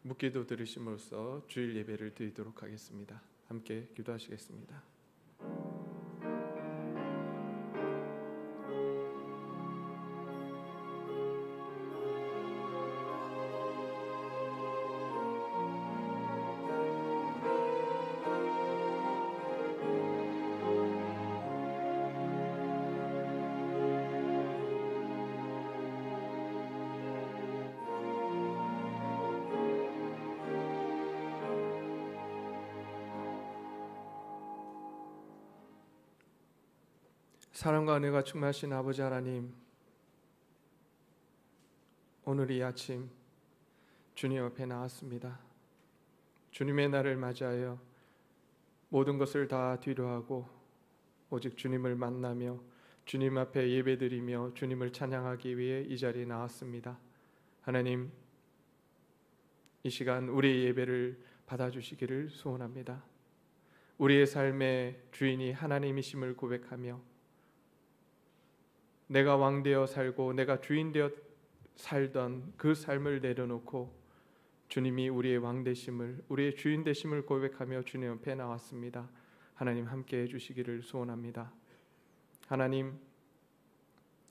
묵기도 들으심으로써 주일 예배를 드리도록 하겠습니다. 함께 기도하시겠습니다. 사랑과 은혜가 충만하신 아버지 하나님, 오늘 이 아침 주님 앞에 나왔습니다. 주님의 날을 맞이하여 모든 것을 다 뒤로하고 오직 주님을 만나며 주님 앞에 예배드리며 주님을 찬양하기 위해 이 자리에 나왔습니다. 하나님, 이 시간 우리의 예배를 받아주시기를 소원합니다. 우리의 삶의 주인이 하나님이심을 고백하며 내가 왕되어 살고 내가 주인되어 살던 그 삶을 내려놓고 주님이 우리의 왕되심을, 우리의 주인되심을 고백하며 주님 앞에 나왔습니다. 하나님 함께 해주시기를 소원합니다.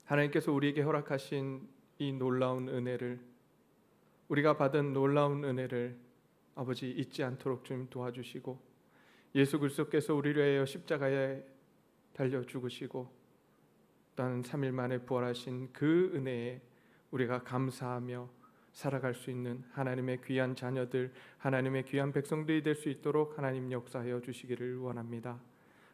하나님께서 우리에게 허락하신 이 놀라운 은혜를, 우리가 받은 놀라운 은혜를 아버지 잊지 않도록 주님 도와주시고, 예수 그리스도께서 우리를 위하여 십자가에 달려 죽으시고 또한 3일 만에 부활하신 그 은혜에 우리가 감사하며 살아갈 수 있는 하나님의 귀한 자녀들, 하나님의 귀한 백성들이 될 수 있도록 하나님 역사하여 주시기를 원합니다.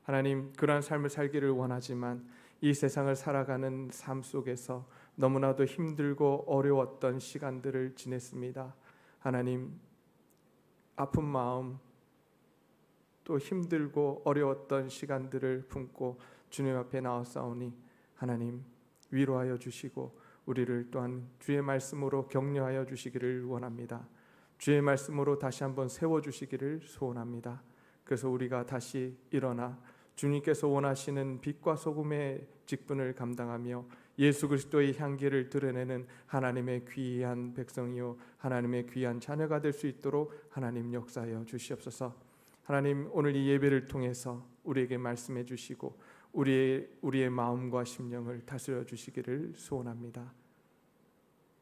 하나님, 그러한 삶을 살기를 원하지만 이 세상을 살아가는 삶 속에서 너무나도 힘들고 어려웠던 시간들을 지냈습니다. 하나님, 아픈 마음, 또 힘들고 어려웠던 시간들을 품고 주님 앞에 나왔사오니 하나님 위로하여 주시고 우리를 또한 주의 말씀으로 격려하여 주시기를 원합니다. 주의 말씀으로 다시 한번 세워주시기를 소원합니다. 그래서 우리가 다시 일어나 주님께서 원하시는 빛과 소금의 직분을 감당하며 예수 그리스도의 향기를 드러내는 하나님의 귀한 백성이요 하나님의 귀한 자녀가 될 수 있도록 하나님 역사하여 주시옵소서. 하나님, 오늘 이 예배를 통해서 우리에게 말씀해 주시고 우리의 마음과 심령을 다스려 주시기를 소원합니다.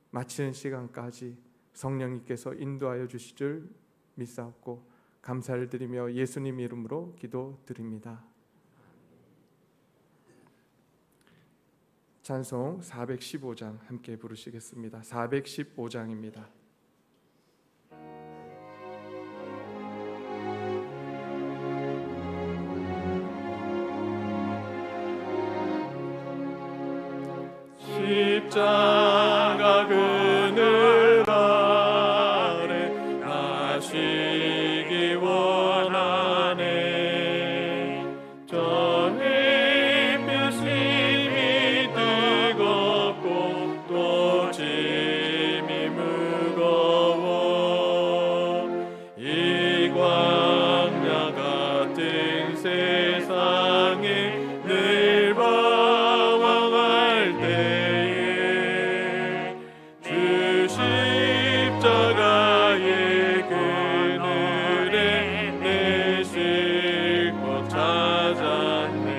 마치는 시간까지 성령님께서 인도하여 주실 줄 믿사옵고 감사를 드리며 예수님 이름으로 기도드립니다. 찬송 415장 함께 부르시겠습니다. 415장입니다. 십자가 그늘 아래 가시기 원하네. 저 햇볕이 뜨겁고 또 짐이 무거워 이 광야 같은 세상에 늘 방황할 때 십자가의 그늘에 내 쉴 곳 찾았네.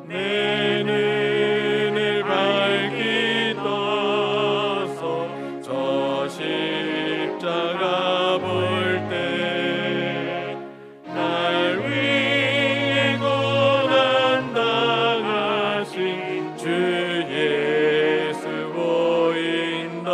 내 눈을 밝히 떠서 저 십자가 볼 때 날 위해 고난 당하신 주 예수 보인다.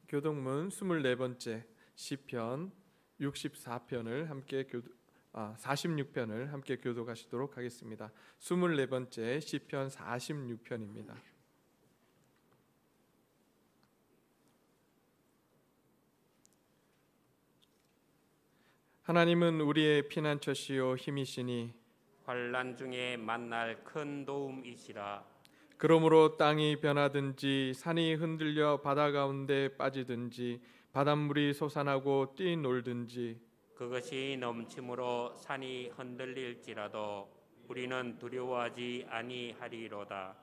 교동문 24번째 시편 64편을 함께 46편을 함께 교독하시도록 하겠습니다. 24번째 시편 46편입니다. 하나님은 우리의 피난처시요 힘이시니 환난 중에 만날 큰 도움이시라. 그러므로 땅이 변하든지 산이 흔들려 바다 가운데 빠지든지 바닷물이 솟아나고 뛰놀든지 그것이 넘침으로 산이 흔들릴지라도 우리는 두려워하지 아니하리로다.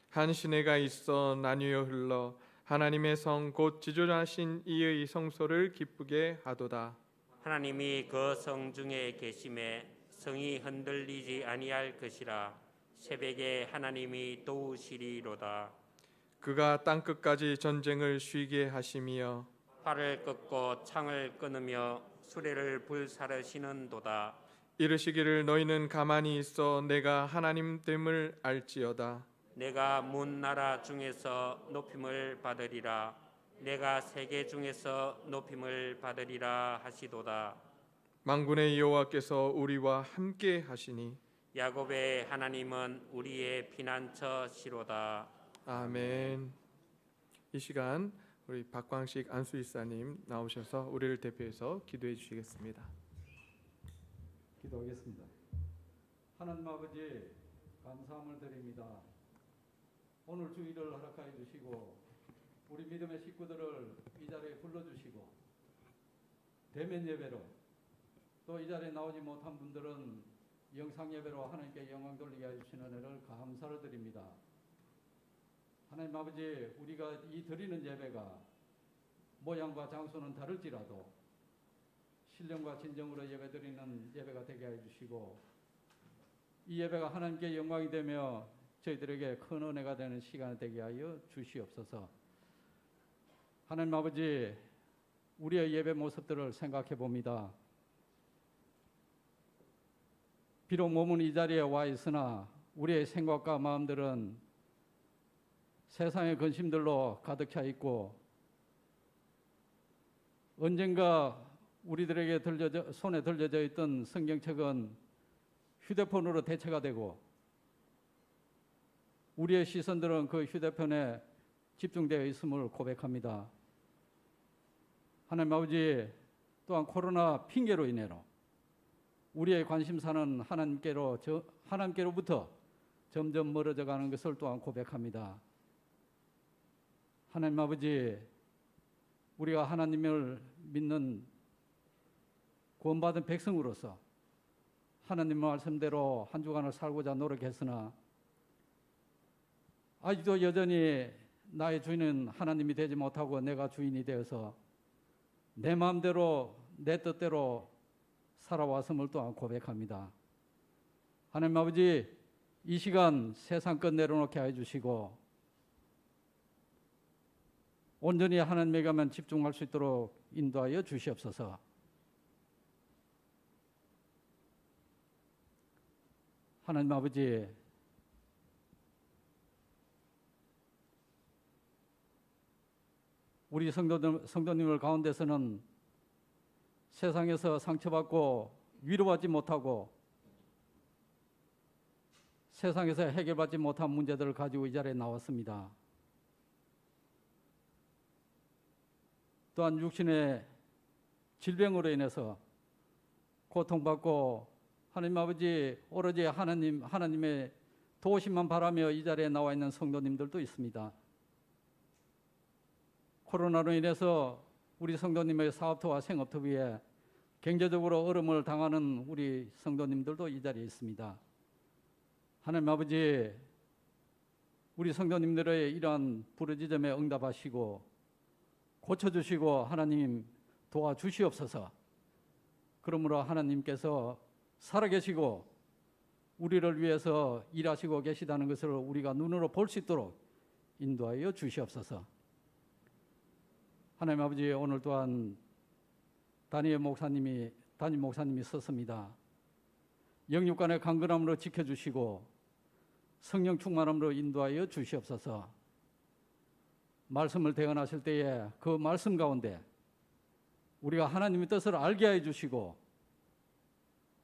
한 시내가 있어 나뉘어 흘러 하나님의 성 곧 지존하신 이의 성소를 기쁘게 하도다. 하나님이 그 성 중에 계심에 성이 흔들리지 아니할 것이라. 새벽에 하나님이 도우시리로다. 그가 땅끝까지 전쟁을 쉬게 하시며 팔을 꺾고 창을 끊으며 수레를 불사르시는도다. 이르시기를 너희는 가만히 있어 내가 하나님 됨을 알지어다. 내가 문 나라 중에서 높임을 받으리라. 내가 세계 중에서 높임을 받으리라 하시도다. 만군의 여호와께서 우리와 함께 하시니 야곱의 하나님은 우리의 피난처시로다. 아멘. 이 시간 우리 박광식 안수이사님 나오셔서 우리를 대표해서 기도해 주시겠습니다. 기도하겠습니다. 하나님 아버지 감사함을 드립니다. 오늘 주일을 허락하여 주시고 우리 믿음의 식구들을 이 자리에 불러주시고 대면 예배로 또 이 자리에 나오지 못한 분들은 영상 예배로 하나님께 영광 돌리게 해주시는 은혜를 감사를 드립니다. 하나님 아버지 우리가 이 드리는 예배가 모양과 장소는 다를지라도 신령과 진정으로 예배드리는 예배가 되게 해주시고 이 예배가 하나님께 영광이 되며 저희들에게 큰 은혜가 되는 시간이 되게 하여 주시옵소서. 하나님 아버지 우리의 예배 모습들을 생각해 봅니다. 비록 몸은 이 자리에 와 있으나 우리의 생각과 마음들은 세상의 근심들로 가득 차 있고 언젠가 우리들에게 손에 들려져 있던 성경책은 휴대폰으로 대체가 되고 우리의 시선들은 그 휴대폰에 집중되어 있음을 고백합니다. 하나님 아버지 또한 코로나 핑계로 인해로 우리의 관심사는 하나님께로부터 점점 멀어져 가는 것을 또한 고백합니다. 하나님 아버지 우리가 하나님을 믿는 구원받은 백성으로서 하나님 말씀대로 한 주간을 살고자 노력했으나 아직도 여전히 나의 주인은 하나님이 되지 못하고 내가 주인이 되어서 내 마음대로 내 뜻대로 살아왔음을 또한 고백합니다. 하나님 아버지 이 시간 세상 것 내려놓게 해주시고 온전히 하나님에게만 집중할 수 있도록 인도하여 주시옵소서. 하나님 아버지 우리 성도님들 가운데서는 세상에서 상처받고 위로받지 못하고 세상에서 해결받지 못한 문제들을 가지고 이 자리에 나왔습니다. 또한 육신의 질병으로 인해서 고통받고 하나님 아버지 오로지 하나님의 도우심만 바라며 이 자리에 나와 있는 성도님들도 있습니다. 코로나로 인해서 우리 성도님의 사업터와 생업터 위에 경제적으로 어려움을 당하는 우리 성도님들도 이 자리에 있습니다. 하나님 아버지 우리 성도님들의 이러한 부르짖음에 응답하시고 고쳐주시고 하나님 도와주시옵소서. 그러므로 하나님께서 살아계시고 우리를 위해서 일하시고 계시다는 것을 우리가 눈으로 볼 수 있도록 인도하여 주시옵소서. 하나님 아버지 오늘 또한 담임 목사님이 섰습니다. 영육간의 강건함으로 지켜주시고 성령 충만함으로 인도하여 주시옵소서. 말씀을 대언하실 때에 그 말씀 가운데 우리가 하나님의 뜻을 알게 해 주시고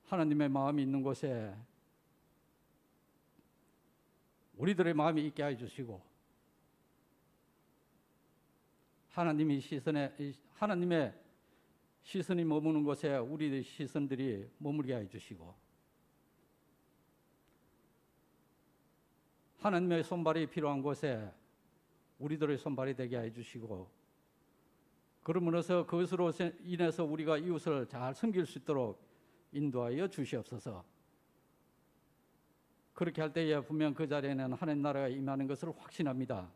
하나님의 마음이 있는 곳에 우리들의 마음이 있게 해 주시고 하나님의 시선이 머무는 곳에 우리의 시선들이 머물게 해 주시고 하나님의 손발이 필요한 곳에 우리들의 손발이 되게 해 주시고 그러므로서 그것으로 인해서 우리가 이웃을 잘 섬길 수 있도록 인도하여 주시옵소서. 그렇게 할 때에 분명 그 자리에는 하나님 나라가 임하는 것을 확신합니다.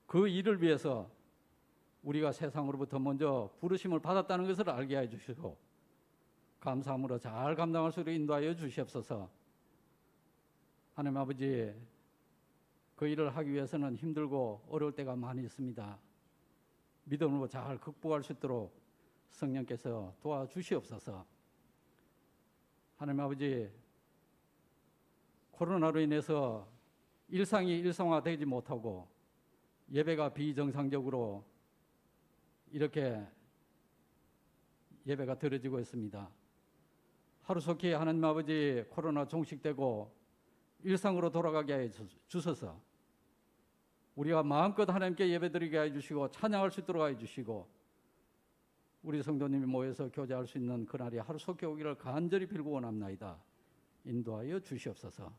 그 일을 위해서 우리가 세상으로부터 먼저 부르심을 받았다는 것을 알게 해 주시고 감사함으로 잘 감당할 수 있도록 인도하여 주시옵소서. 하나님 아버지, 그 일을 하기 위해서는 힘들고 어려울 때가 많이 있습니다. 믿음으로 잘 극복할 수 있도록 성령께서 도와주시옵소서. 하나님 아버지, 코로나로 인해서 일상이 일상화되지 못하고 예배가 비정상적으로 이렇게 예배가 드려지고 있습니다. 하루속히 하나님 아버지 코로나 종식되고 일상으로 돌아가게 해 주소서. 우리가 마음껏 하나님께 예배드리게 해 주시고 찬양할 수 있도록 해 주시고 우리 성도님이 모여서 교제할 수 있는 그날이 하루속히 오기를 간절히 빌고 원합나이다. 인도하여 주시옵소서.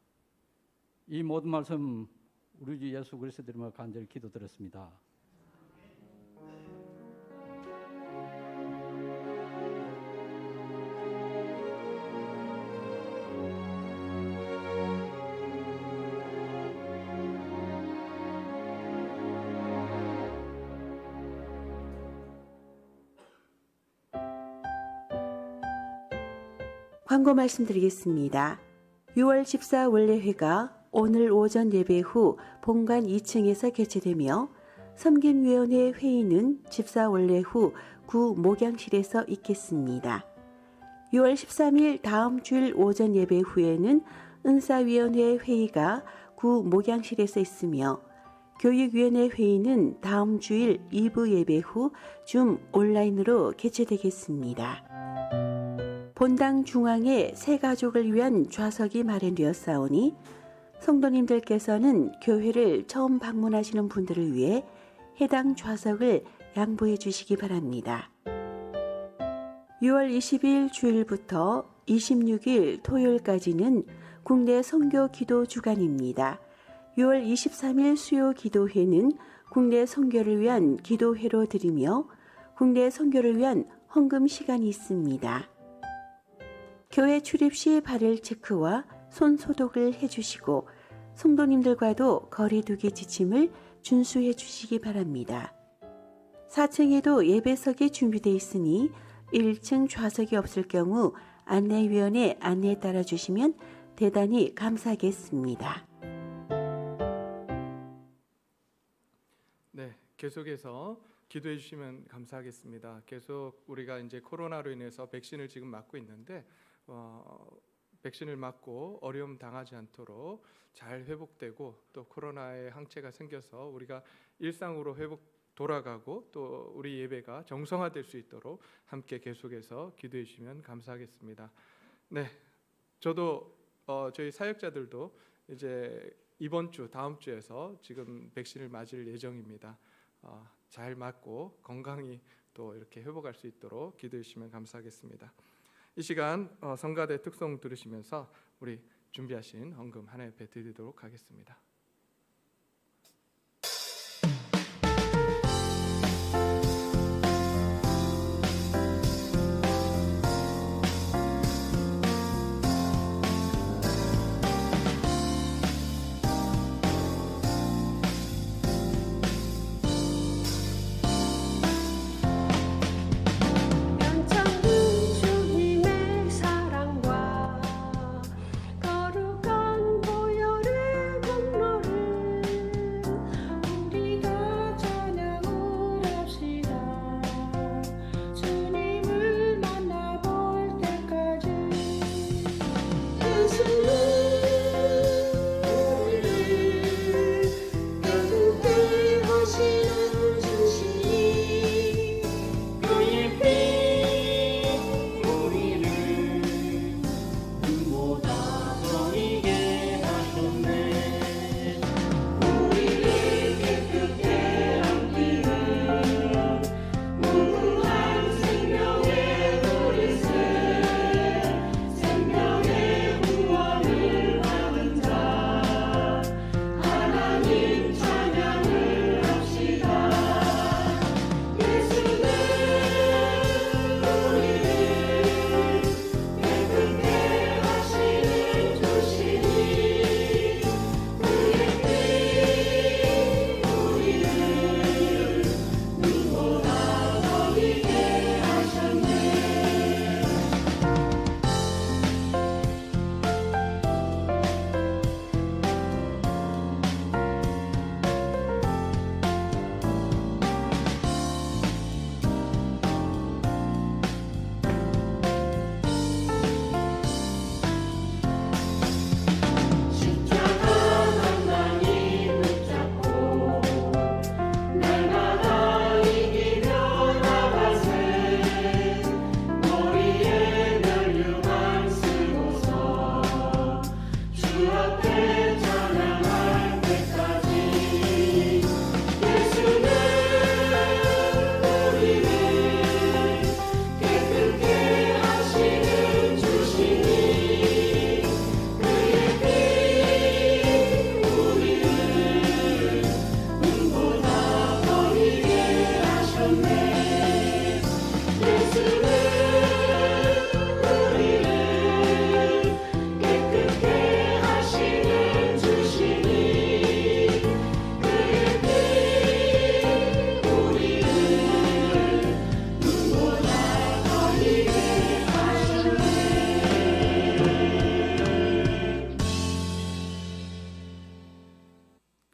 이 모든 말씀 우리 주 예수 그리스도 이름으로 간절히 기도드렸습니다. 광고 말씀드리겠습니다. 6월 집사 원례회가 오늘 오전 예배 후 본관 2층에서 개최되며 섬김위원회 회의는 집사 원례 후 구 목양실에서 있겠습니다. 6월 13일 다음 주일 오전 예배 후에는 은사위원회 회의가 구 목양실에서 있으며 교육위원회 회의는 다음 주일 2부 예배 후 줌 온라인으로 개최되겠습니다. 본당 중앙에 새 가족을 위한 좌석이 마련되었사오니 성도님들께서는 교회를 처음 방문하시는 분들을 위해 해당 좌석을 양보해 주시기 바랍니다. 6월 20일 주일부터 26일 토요일까지는 국내 선교 기도 주간입니다. 6월 23일 수요 기도회는 국내 선교를 위한 기도회로 드리며 국내 선교를 위한 헌금 시간이 있습니다. 교회 출입 시 발열 체크와 손 소독을 해주시고 성도님들과도 거리 두기 지침을 준수해 주시기 바랍니다. 4층에도 예배석이 준비되어 있으니 1층 좌석이 없을 경우 안내위원의 안내에 따라 주시면 대단히 감사하겠습니다. 네, 계속해서 기도해 주시면 감사하겠습니다. 계속 우리가 이제 코로나로 인해서 백신을 지금 맞고 있는데 백신을 맞고 어려움 당하지 않도록 잘 회복되고 또 코로나의 항체가 생겨서 우리가 일상으로 돌아가고 또 우리 예배가 정상화될 수 있도록 함께 계속해서 기도해 주시면 감사하겠습니다. 네, 저도 저희 사역자들도 이제 이번 주 다음 주에서 지금 백신을 맞을 예정입니다. 잘 맞고 건강히 또 이렇게 회복할 수 있도록 기도해 주시면 감사하겠습니다. 이 시간 성가대 특송 들으시면서 우리 준비하신 헌금 하나님 앞에 드리도록 하겠습니다. 거룩한 보혈의 공로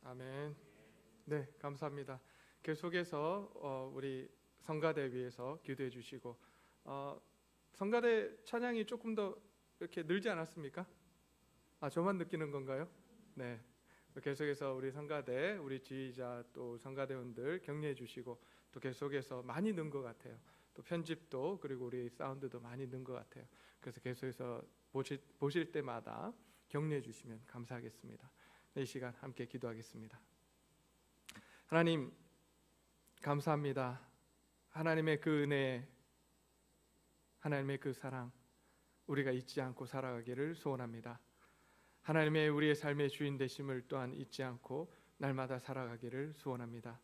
아멘. 네, 감사합니다. 계속해서 우리 성가대 위해서 기도해 주시고 성가대 찬양이 조금 더 이렇게 늘지 않았습니까? 저만 느끼는 건가요? 네. 계속해서 우리 성가대, 우리 지휘자 또 성가대원들 격려해 주시고 또 계속해서 많이 는 것 같아요. 또 편집도 그리고 우리 사운드도 많이 는 것 같아요. 그래서 계속해서 보실 때마다 격려해 주시면 감사하겠습니다. 이 시간 함께 기도하겠습니다. 하나님 감사합니다. 하나님의 그 은혜, 하나님의 그 사랑 우리가 잊지 않고 살아가기를 소원합니다. 하나님의 우리의 삶의 주인 되심을 또한 잊지 않고 날마다 살아가기를 소원합니다.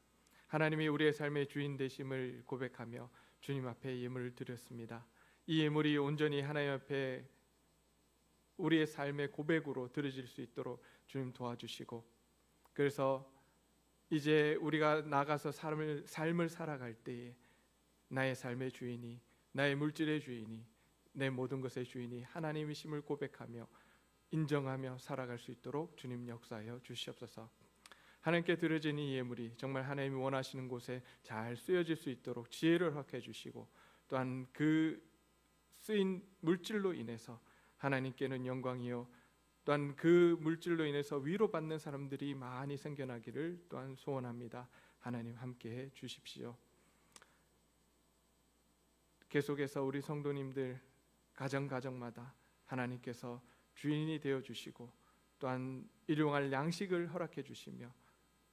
하나님이 우리의 삶의 주인 되심을 고백하며 주님 앞에 예물을 드렸습니다. 이 예물이 온전히 하나님 앞에 우리의 삶의 고백으로 드려질 수 있도록 주님 도와주시고, 그래서 이제 우리가 나가서 삶을 살아갈 때에 나의 삶의 주인이, 나의 물질의 주인이, 내 모든 것의 주인이 하나님이심을 고백하며 인정하며 살아갈 수 있도록 주님 역사하여 주시옵소서. 하나님께 드려진 이 예물이 정말 하나님이 원하시는 곳에 잘 쓰여질 수 있도록 지혜를 허락해 주시고, 또한 그 쓰인 물질로 인해서 하나님께는 영광이요 또한 그 물질로 인해서 위로받는 사람들이 많이 생겨나기를 또한 소원합니다. 하나님 함께해 주십시오. 계속해서 우리 성도님들 가정마다 하나님께서 주인이 되어 주시고 또한 일용할 양식을 허락해 주시며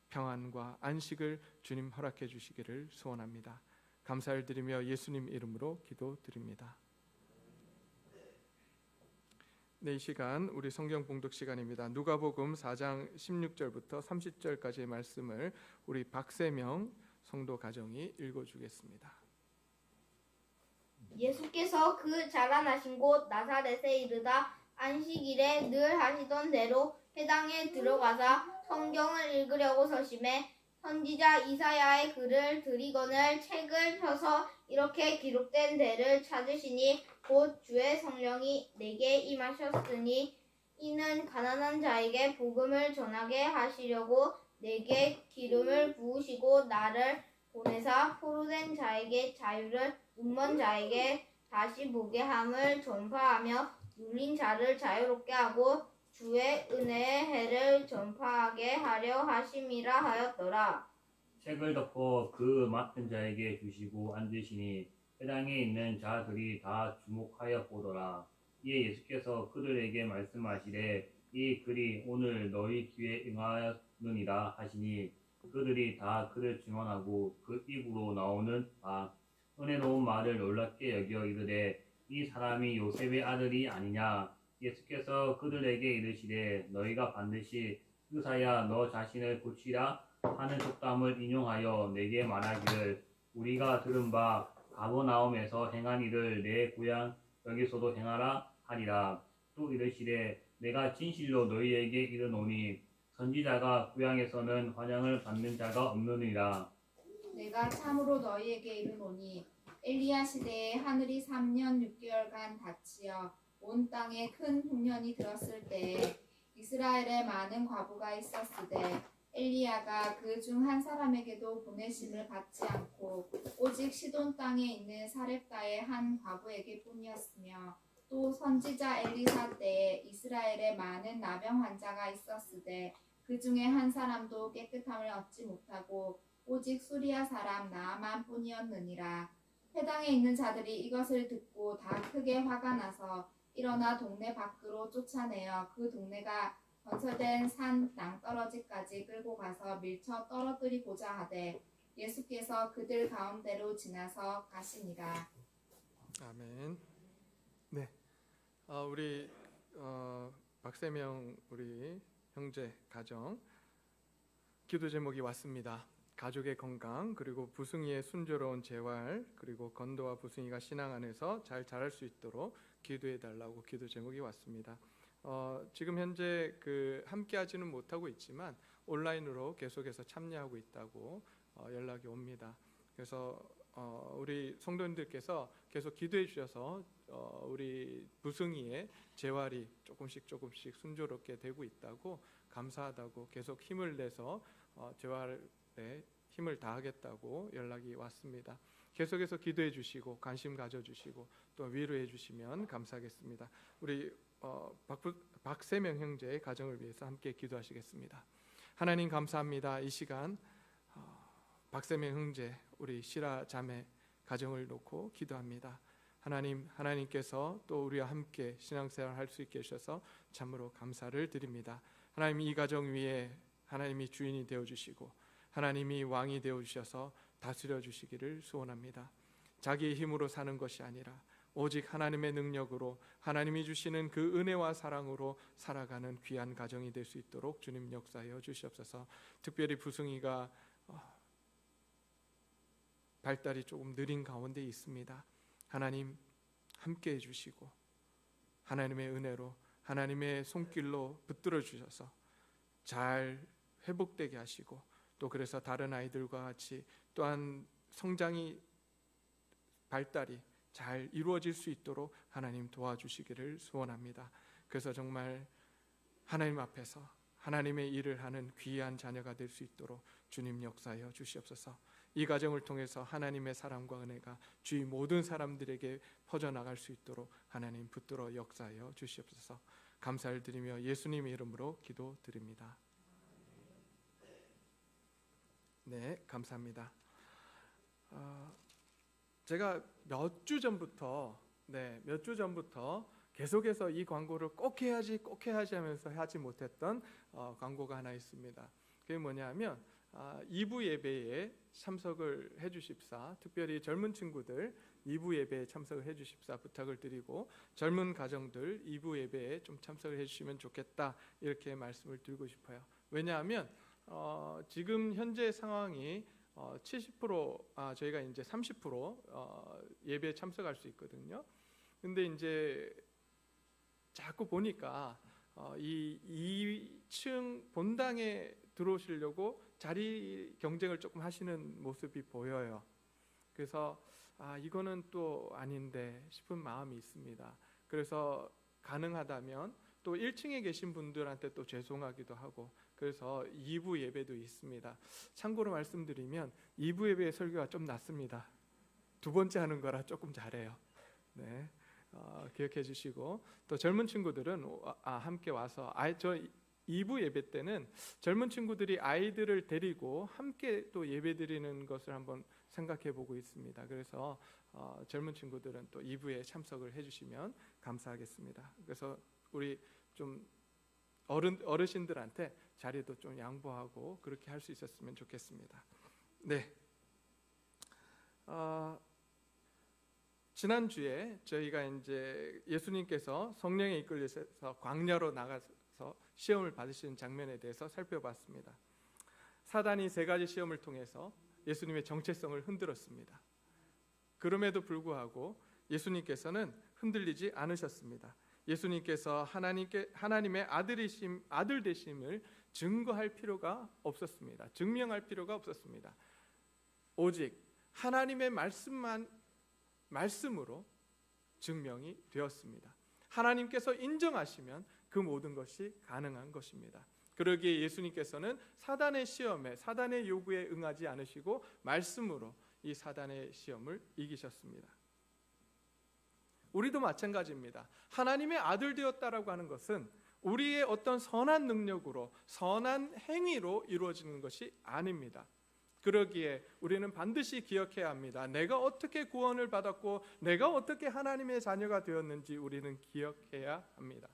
평안과 안식을 주님 허락해 주시기를 소원합니다. 감사를 드리며 예수님 이름으로 기도드립니다. 네, 이 시간 우리 성경 봉독 시간입니다. 누가복음 4장 16절부터 30절까지의 말씀을 우리 박세명 성도 가정이 읽어주겠습니다. 예수께서 그 자라나신 곳 나사렛에 이르다 안식일에 늘 하시던 대로 회당에 들어가사 성경을 읽으려고 서심해 선지자 이사야의 글을 들이거늘 책을 펴서 이렇게 기록된 데를 찾으시니 곧 주의 성령이 내게 임하셨으니 이는 가난한 자에게 복음을 전하게 하시려고 내게 기름을 부으시고 나를 보내사 포로된 자에게 자유를, 눈먼 자에게 다시 보게 함을 전파하며 눌린 자를 자유롭게 하고 주의 은혜의 해를 전파하게 하려 하심이라 하였더라. 책을 덮어 그 맡은 자에게 주시고 앉으시니 회당에 있는 자들이 다 주목하여 보더라. 이에 예수께서 그들에게 말씀하시되 이 글이 오늘 너희 귀에 응하였느니라 하시니 그들이 다 그를 증언하고 그 입으로 나오는 은혜로운 말을 놀랍게 여겨 이르되 이 사람이 요셉의 아들이 아니냐. 예수께서 그들에게 이르시되 너희가 반드시 의사야 너 자신을 고치라 하는 속담을 인용하여 내게 말하기를 우리가 들은 바 가버나움에서 행한 일을 내 고향 여기서도 행하라 하리라. 또 이르시되 내가 진실로 너희에게 이르노니 선지자가 고향에서는 환영을 받는 자가 없느니라. 내가 참으로 너희에게 이르노니 엘리야 시대에 하늘이 3년 6개월간 닫히어 온 땅에 큰 흉년이 들었을 때에 이스라엘에 많은 과부가 있었으되 엘리야가 그 중 한 사람에게도 보내심을 받지 않고 오직 시돈 땅에 있는 사렙다의 한 과부에게 뿐이었으며 또 선지자 엘리사 때에 이스라엘에 많은 나병 환자가 있었으되 그 중에 한 사람도 깨끗함을 얻지 못하고 오직 수리아 사람 나아만 뿐이었느니라. 회당에 있는 자들이 이것을 듣고 다 크게 화가 나서 일어나 동네 밖으로 쫓아내어 그 동네가 건설된 산 낭떠러지까지 끌고 가서 밀쳐 떨어뜨리고자 하되 예수께서 그들 가운데로 지나서 가시니라. 아멘. 네, 우리 박세명 우리 형제 가정 기도 제목이 왔습니다. 가족의 건강, 그리고 부승이의 순조로운 재활, 그리고 건도와 부승이가 신앙 안에서 잘 자랄 수 있도록 기도해 달라고 기도 제목이 왔습니다. 지금 현재 함께 하지는 못하고 있지만 온라인으로 계속해서 참여하고 있다고 연락이 옵니다. 그래서 우리 성도님들께서 계속 기도해 주셔서 우리 부승이의 재활이 조금씩 순조롭게 되고 있다고 감사하다고 계속 힘을 내서 재활에 힘을 다하겠다고 연락이 왔습니다. 계속해서 기도해 주시고 관심 가져주시고 또 위로해 주시면 감사하겠습니다. 우리 박세명 형제의 가정을 위해서 함께 기도하시겠습니다. 하나님 감사합니다. 이 시간 박세명 형제 우리 시라 자매 가정을 놓고 기도합니다. 하나님께서 또 우리와 함께 신앙생활 할 수 있게 하셔서 참으로 감사를 드립니다. 하나님 이 가정 위에 하나님이 주인이 되어주시고 하나님이 왕이 되어주셔서 다스려 주시기를 소원합니다. 자기의 힘으로 사는 것이 아니라 오직 하나님의 능력으로 하나님이 주시는 그 은혜와 사랑으로 살아가는 귀한 가정이 될 수 있도록 주님 역사하여 주시옵소서. 특별히 부승이가 발달이 조금 느린 가운데 있습니다. 하나님 함께 해주시고 하나님의 은혜로 하나님의 손길로 붙들어 주셔서 잘 회복되게 하시고 또 그래서 다른 아이들과 같이 또한 성장이 발달이 잘 이루어질 수 있도록 하나님 도와주시기를 소원합니다. 그래서 정말 하나님 앞에서 하나님의 일을 하는 귀한 자녀가 될 수 있도록 주님 역사하여 주시옵소서. 이 가정을 통해서 하나님의 사랑과 은혜가 주위 모든 사람들에게 퍼져나갈 수 있도록 하나님 붙들어 역사하여 주시옵소서. 감사를 드리며 예수님의 이름으로 기도드립니다. 네, 감사합니다. 제가 몇 주 전부터 계속해서 이 광고를 꼭 해야지 하면서 하지 못했던 광고가 하나 있습니다. 그게 뭐냐면 2부 예배에 참석을 해주십사, 특별히 젊은 친구들 2부 예배에 참석을 해주십사 부탁을 드리고 젊은 가정들 2부 예배에 좀 참석을 해주시면 좋겠다 이렇게 말씀을 드리고 싶어요. 왜냐하면 지금 현재 상황이 70% 저희가 이제 30% 예배에 참석할 수 있거든요. 근데 이제 자꾸 보니까 이 2층 본당에 들어오시려고 자리 경쟁을 조금 하시는 모습이 보여요. 그래서 이거는 또 아닌데 싶은 마음이 있습니다. 그래서 가능하다면 또 1층에 계신 분들한테 또 죄송하기도 하고 그래서 2부 예배도 있습니다. 참고로 말씀드리면 2부 예배의 설교가 좀 낫습니다. 두 번째 하는 거라 조금 잘해요. 네, 기억해 주시고 또 젊은 친구들은 함께 와서 저 2부 예배 때는 젊은 친구들이 아이들을 데리고 함께 또 예배 드리는 것을 한번 생각해 보고 있습니다. 그래서 젊은 친구들은 또 2부에 참석을 해주시면 감사하겠습니다. 그래서 우리 좀 어르신들한테 자리도 좀 양보하고 그렇게 할 수 있었으면 좋겠습니다. 네. 지난주에 저희가 이제 예수님께서 성령에 이끌려서 광야로 나가서 시험을 받으시는 장면에 대해서 살펴봤습니다. 사단이 3가지 시험을 통해서 예수님의 정체성을 흔들었습니다. 그럼에도 불구하고 예수님께서는 흔들리지 않으셨습니다. 예수님께서 하나님의 아들 되심을 증거할 필요가 없었습니다. 증명할 필요가 없었습니다. 오직 하나님의 말씀으로 증명이 되었습니다. 하나님께서 인정하시면 그 모든 것이 가능한 것입니다. 그러기에 예수님께서는 사단의 시험에, 사단의 요구에 응하지 않으시고 말씀으로 이 사단의 시험을 이기셨습니다. 우리도 마찬가지입니다. 하나님의 아들 되었다라고 하는 것은 우리의 어떤 선한 능력으로, 선한 행위로 이루어지는 것이 아닙니다. 그러기에 우리는 반드시 기억해야 합니다. 내가 어떻게 구원을 받았고 내가 어떻게 하나님의 자녀가 되었는지 우리는 기억해야 합니다.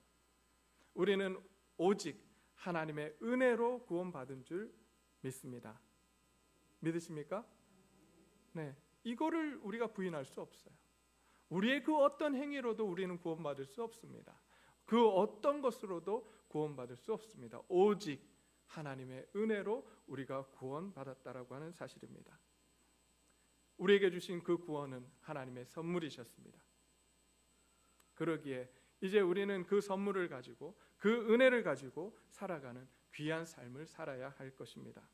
우리는 오직 하나님의 은혜로 구원받은 줄 믿습니다. 믿으십니까? 네, 이거를 우리가 부인할 수 없어요. 우리의 그 어떤 행위로도 우리는 구원받을 수 없습니다. 그 어떤 것으로도 구원받을 수 없습니다. 오직 하나님의 은혜로 우리가 구원받았다라고 하는 사실입니다. 우리에게 주신 그 구원은 하나님의 선물이셨습니다. 그러기에 이제 우리는 그 선물을 가지고 그 은혜를 가지고 살아가는 귀한 삶을 살아야 할 것입니다.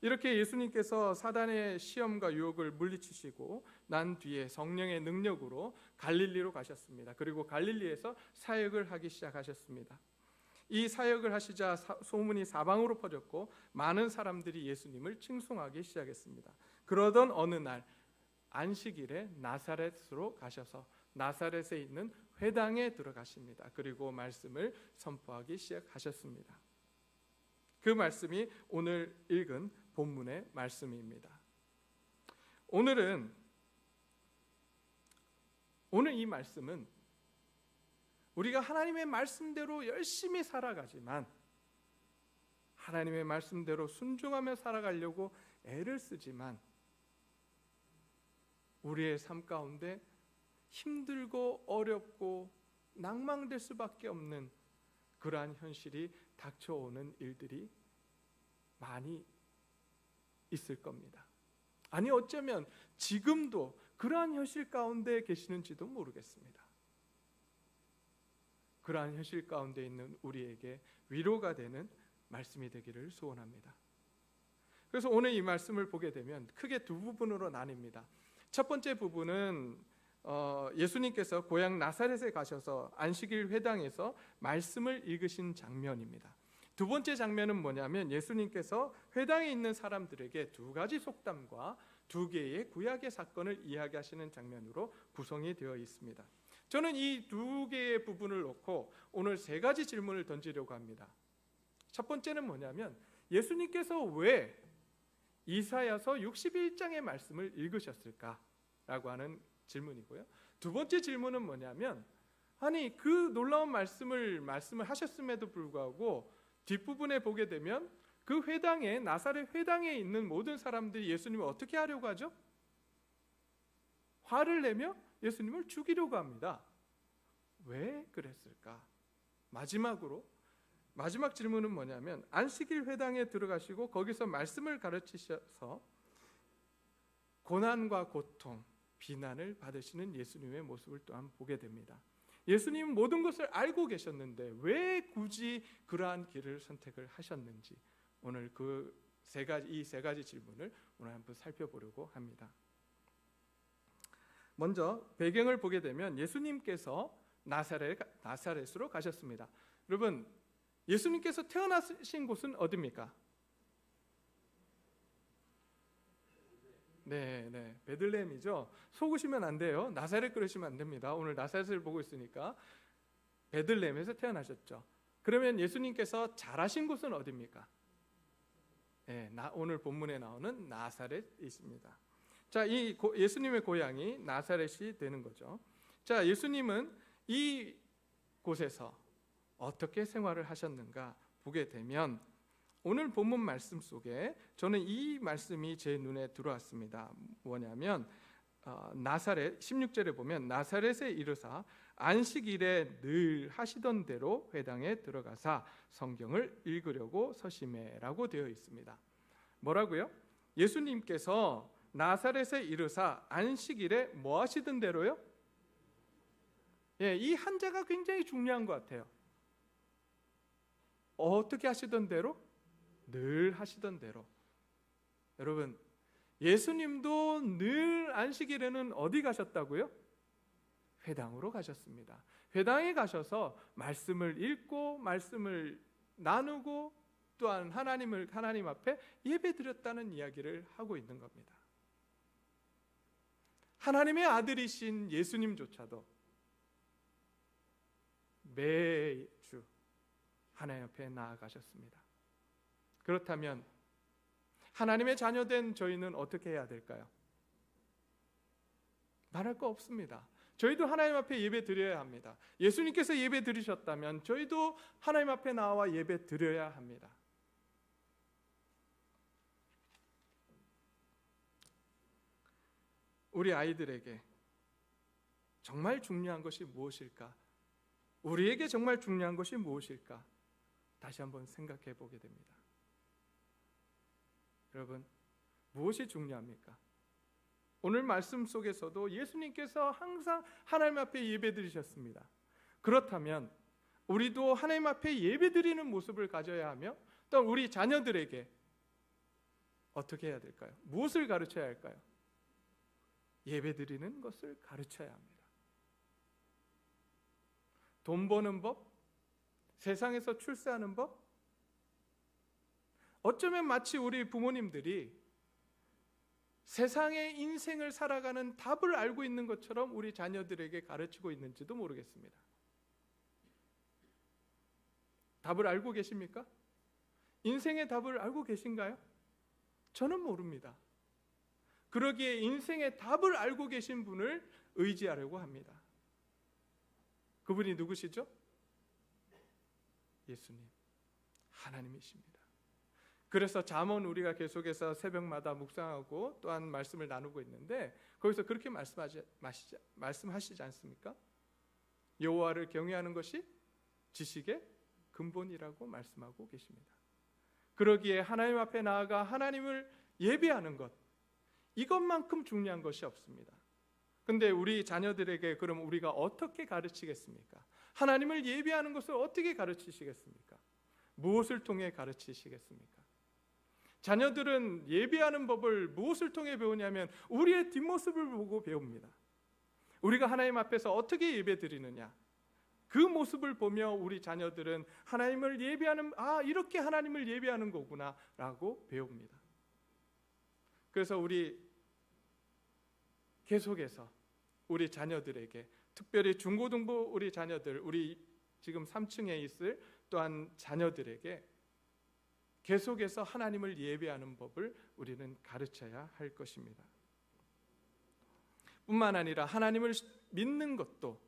이렇게 예수님께서 사단의 시험과 유혹을 물리치시고 난 뒤에 성령의 능력으로 갈릴리로 가셨습니다. 그리고 갈릴리에서 사역을 하기 시작하셨습니다. 이 사역을 하시자 소문이 사방으로 퍼졌고 많은 사람들이 예수님을 칭송하기 시작했습니다. 그러던 어느 날 안식일에 나사렛으로 가셔서 나사렛에 있는 회당에 들어가십니다. 그리고 말씀을 선포하기 시작하셨습니다. 그 말씀이 오늘 읽은 본문의 말씀입니다. 오늘 이 말씀은 우리가 하나님의 말씀대로 열심히 살아가지만 하나님의 말씀대로 순종하며 살아가려고 애를 쓰지만 우리의 삶 가운데 힘들고 어렵고 낭망될 수밖에 없는 그러한 현실이 닥쳐오는 일들이 많이 있을 겁니다. 아니 어쩌면 지금도 그러한 현실 가운데 계시는지도 모르겠습니다. 그러한 현실 가운데 있는 우리에게 위로가 되는 말씀이 되기를 소원합니다. 그래서 오늘 이 말씀을 보게 되면 크게 두 부분으로 나뉩니다. 첫 번째 부분은 예수님께서 고향 나사렛에 가셔서 안식일 회당에서 말씀을 읽으신 장면입니다. 두 번째 장면은 뭐냐면 예수님께서 회당에 있는 사람들에게 두 가지 속담과 두 개의 구약의 사건을 이야기하시는 장면으로 구성이 되어 있습니다. 저는 이 두 개의 부분을 놓고 오늘 세 가지 질문을 던지려고 합니다. 첫 번째는 뭐냐면 예수님께서 왜 이사야서 61장의 말씀을 읽으셨을까라고 하는 질문이고요. 두 번째 질문은 뭐냐면 아니 그 놀라운 말씀을 하셨음에도 불구하고 뒷부분에 보게 되면 그 회당에 나사렛 회당에 있는 모든 사람들이 예수님을 어떻게 하려고 하죠? 화를 내며 예수님을 죽이려고 합니다. 왜 그랬을까? 마지막 질문은 뭐냐면 안식일 회당에 들어가시고 거기서 말씀을 가르치셔서 고난과 고통, 비난을 받으시는 예수님의 모습을 또한 보게 됩니다. 예수님은 모든 것을 알고 계셨는데 왜 굳이 그러한 길을 선택을 하셨는지 오늘 이 세 가지 질문을 오늘 한번 살펴보려고 합니다. 먼저 배경을 보게 되면 예수님께서 나사렛으로 가셨습니다. 여러분, 예수님께서 태어나신 곳은 어디입니까? 네, 베들레헴이죠. 속으시면 안 돼요. 나사렛 그러시면 안 됩니다. 오늘 나사렛을 보고 있으니까 베들레헴에서 태어나셨죠. 그러면 예수님께서 자라신 곳은 어디입니까? 네, 오늘 본문에 나오는 나사렛이십니다. 자, 이 예수님의 고향이 나사렛이 되는 거죠. 자, 예수님은 이 곳에서 어떻게 생활을 하셨는가 보게 되면 오늘 본문 말씀 속에 저는 이 말씀이 제 눈에 들어왔습니다. 뭐냐면 나사렛 16절에 보면 나사렛에 이르사 안식일에 늘 하시던 대로 회당에 들어가사 성경을 읽으려고 서심해라고 되어 있습니다. 뭐라고요? 예수님께서 나사렛에 이르사 안식일에 뭐 하시던 대로요? 이 한자가 굉장히 중요한 것 같아요. 어떻게 하시던 대로? 늘 하시던 대로. 여러분, 예수님도 늘 안식일에는 어디 가셨다고요? 회당으로 가셨습니다. 회당에 가셔서 말씀을 읽고 말씀을 나누고 또한 하나님 앞에 예배드렸다는 이야기를 하고 있는 겁니다. 하나님의 아들이신 예수님조차도 매주 하나님 앞에 나아가셨습니다. 그렇다면 하나님의 자녀된 저희는 어떻게 해야 될까요? 말할 거 없습니다. 저희도 하나님 앞에 예배 드려야 합니다. 예수님께서 예배 드리셨다면 저희도 하나님 앞에 나와 예배 드려야 합니다. 우리 아이들에게 정말 중요한 것이 무엇일까? 우리에게 정말 중요한 것이 무엇일까? 다시 한번 생각해 보게 됩니다. 여러분, 무엇이 중요합니까? 오늘 말씀 속에서도 예수님께서 항상 하나님 앞에 예배드리셨습니다. 그렇다면 우리도 하나님 앞에 예배드리는 모습을 가져야 하며 또 우리 자녀들에게 어떻게 해야 될까요? 무엇을 가르쳐야 할까요? 예배드리는 것을 가르쳐야 합니다. 돈 버는 법, 세상에서 출세하는 법? 어쩌면 마치 우리 부모님들이 세상의 인생을 살아가는 답을 알고 있는 것처럼 우리 자녀들에게 가르치고 있는지도 모르겠습니다. 답을 알고 계십니까? 인생의 답을 알고 계신가요? 저는 모릅니다. 그러기에 인생의 답을 알고 계신 분을 의지하려고 합니다. 그분이 누구시죠? 예수님, 하나님이십니다. 그래서 잠언 우리가 계속해서 새벽마다 묵상하고 또한 말씀을 나누고 있는데 거기서 그렇게 말씀하시지 않습니까? 여호와를 경외하는 것이 지식의 근본이라고 말씀하고 계십니다. 그러기에 하나님 앞에 나아가 하나님을 예배하는 것, 이것만큼 중요한 것이 없습니다. 근데 우리 자녀들에게 그럼 우리가 어떻게 가르치겠습니까? 하나님을 예배하는 것을 어떻게 가르치시겠습니까? 무엇을 통해 가르치시겠습니까? 자녀들은 예배하는 법을 무엇을 통해 배우냐면 우리의 뒷모습을 보고 배웁니다. 우리가 하나님 앞에서 어떻게 예배드리느냐, 그 모습을 보며 우리 자녀들은 하나님을 예배하는, 이렇게 하나님을 예배하는 거구나 라고 배웁니다. 그래서 우리 계속해서 우리 자녀들에게, 특별히 중고등부 우리 자녀들, 우리 지금 3층에 있을 또한 자녀들에게 계속해서 하나님을 예배하는 법을 우리는 가르쳐야 할 것입니다. 뿐만 아니라 하나님을 믿는 것도,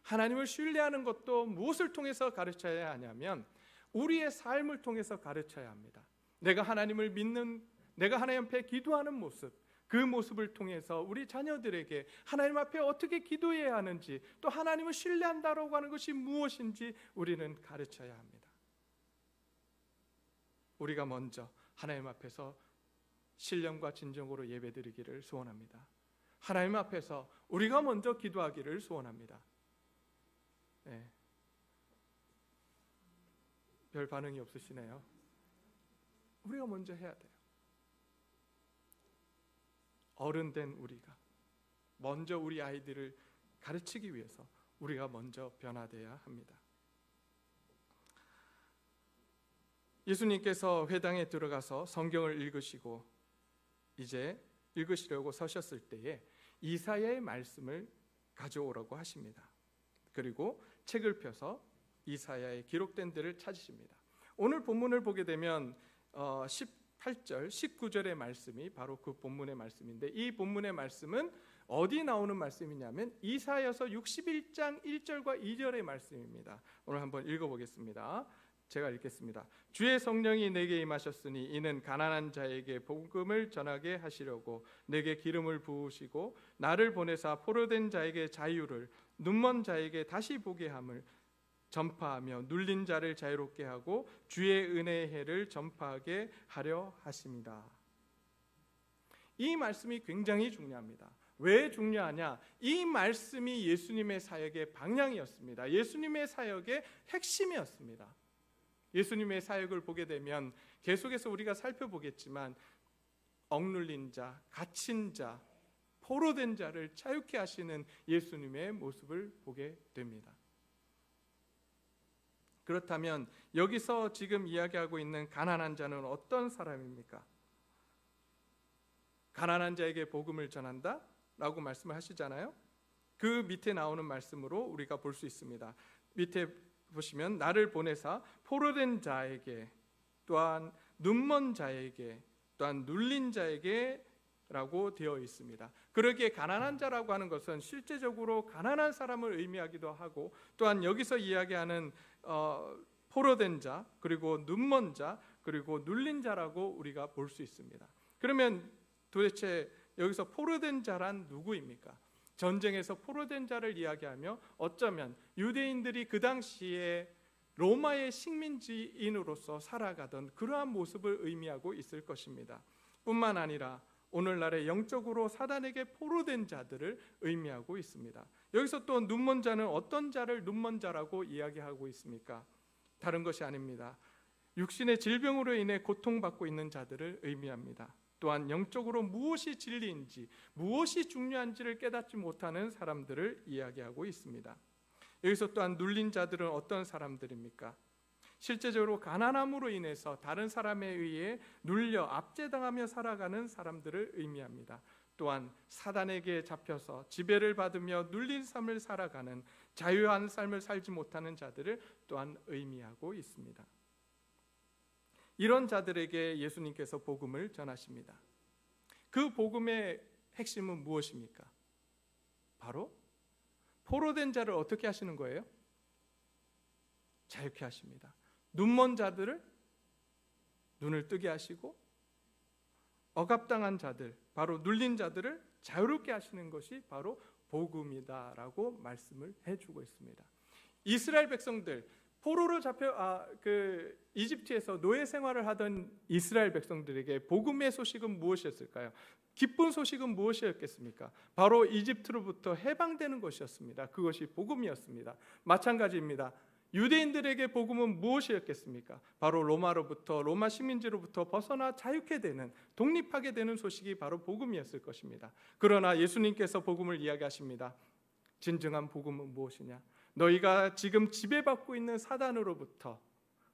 하나님을 신뢰하는 것도 무엇을 통해서 가르쳐야 하냐면 우리의 삶을 통해서 가르쳐야 합니다. 내가 하나님을 믿는, 내가 하나님 앞에 기도하는 모습, 그 모습을 통해서 우리 자녀들에게 하나님 앞에 어떻게 기도해야 하는지, 또 하나님을 신뢰한다라고 하는 것이 무엇인지 우리는 가르쳐야 합니다. 우리가 먼저 하나님 앞에서 신령과 진정으로 예배드리기를 소원합니다. 하나님 앞에서 우리가 먼저 기도하기를 소원합니다. 네. 별 반응이 없으시네요. 우리가 먼저 해야 돼요. 어른된 우리가 먼저 우리 아이들을 가르치기 위해서 우리가 먼저 변화되어야 합니다. 예수님께서 회당에 들어가서 성경을 읽으시고 이제 읽으시려고 서셨을 때에 이사야의 말씀을 가져오라고 하십니다. 그리고 책을 펴서 이사야의 기록된 데를 찾으십니다. 오늘 본문을 보게 되면 18절, 19절의 말씀이 바로 그 본문의 말씀인데, 이 본문의 말씀은 어디 나오는 말씀이냐면 이사야서 61장 1절과 2절의 말씀입니다. 오늘 한번 읽어보겠습니다. 제가 읽겠습니다. 주의 성령이 내게 임하셨으니 이는 가난한 자에게 복음을 전하게 하시려고 내게 기름을 부으시고 나를 보내사 포로된 자에게 자유를, 눈먼 자에게 다시 보게 함을 전파하며 눌린 자를 자유롭게 하고 주의 은혜의 해를 전파하게 하려 하십니다. 이 말씀이 굉장히 중요합니다. 왜 중요하냐? 이 말씀이 예수님의 사역의 방향이었습니다. 예수님의 사역의 핵심이었습니다. 예수님의 사역을 보게 되면 계속해서 우리가 살펴보겠지만 억눌린 자, 갇힌 자, 포로된 자를 자유케 하시는 예수님의 모습을 보게 됩니다. 그렇다면 여기서 지금 이야기하고 있는 가난한 자는 어떤 사람입니까? 가난한 자에게 복음을 전한다? 라고 말씀을 하시잖아요. 그 밑에 나오는 말씀으로 우리가 볼 수 있습니다. 밑에 보시면 나를 보내사 포로된 자에게, 또한 눈먼 자에게, 또한 눌린 자에게 라고 되어 있습니다. 그러기에 가난한 자라고 하는 것은 실제적으로 가난한 사람을 의미하기도 하고, 또한 여기서 이야기하는 포로된 자, 그리고 눈먼 자, 그리고 눌린 자라고 우리가 볼 수 있습니다. 그러면 도대체 여기서 포로된 자란 누구입니까? 전쟁에서 포로된 자를 이야기하며 어쩌면 유대인들이 그 당시에 로마의 식민지인으로서 살아가던 그러한 모습을 의미하고 있을 것입니다. 뿐만 아니라 오늘날의 영적으로 사단에게 포로된 자들을 의미하고 있습니다. 여기서 또 눈먼 자는 어떤 자를 눈먼 자라고 이야기하고 있습니까? 다른 것이 아닙니다. 육신의 질병으로 인해 고통받고 있는 자들을 의미합니다. 또한 영적으로 무엇이 진리인지, 무엇이 중요한지를 깨닫지 못하는 사람들을 이야기하고 있습니다. 여기서 또한 눌린 자들은 어떤 사람들입니까? 실제적으로 가난함으로 인해서 다른 사람에 의해 눌려 압제당하며 살아가는 사람들을 의미합니다. 또한 사단에게 잡혀서 지배를 받으며 눌린 삶을 살아가는 자유한 삶을 살지 못하는 자들을 또한 의미하고 있습니다. 이런 자들에게 예수님께서 복음을 전하십니다. 그 복음의 핵심은 무엇입니까? 바로 포로된 자를 어떻게 하시는 거예요? 자유케 하십니다. 눈먼 자들을 눈을 뜨게 하시고 억압당한 자들, 바로 눌린 자들을 자유롭게 하시는 것이 바로 복음이다라고 말씀을 해주고 있습니다. 이스라엘 백성들, 포로로 잡혀 이집트에서 노예 생활을 하던 이스라엘 백성들에게 복음의 소식은 무엇이었을까요? 기쁜 소식은 무엇이었겠습니까? 바로 이집트로부터 해방되는 것이었습니다. 그것이 복음이었습니다. 마찬가지입니다. 유대인들에게 복음은 무엇이었겠습니까? 바로 로마 식민지로부터 벗어나 자유케 되는, 독립하게 되는 소식이 바로 복음이었을 것입니다. 그러나 예수님께서 복음을 이야기하십니다. 진정한 복음은 무엇이냐? 너희가 지금 지배받고 있는 사단으로부터,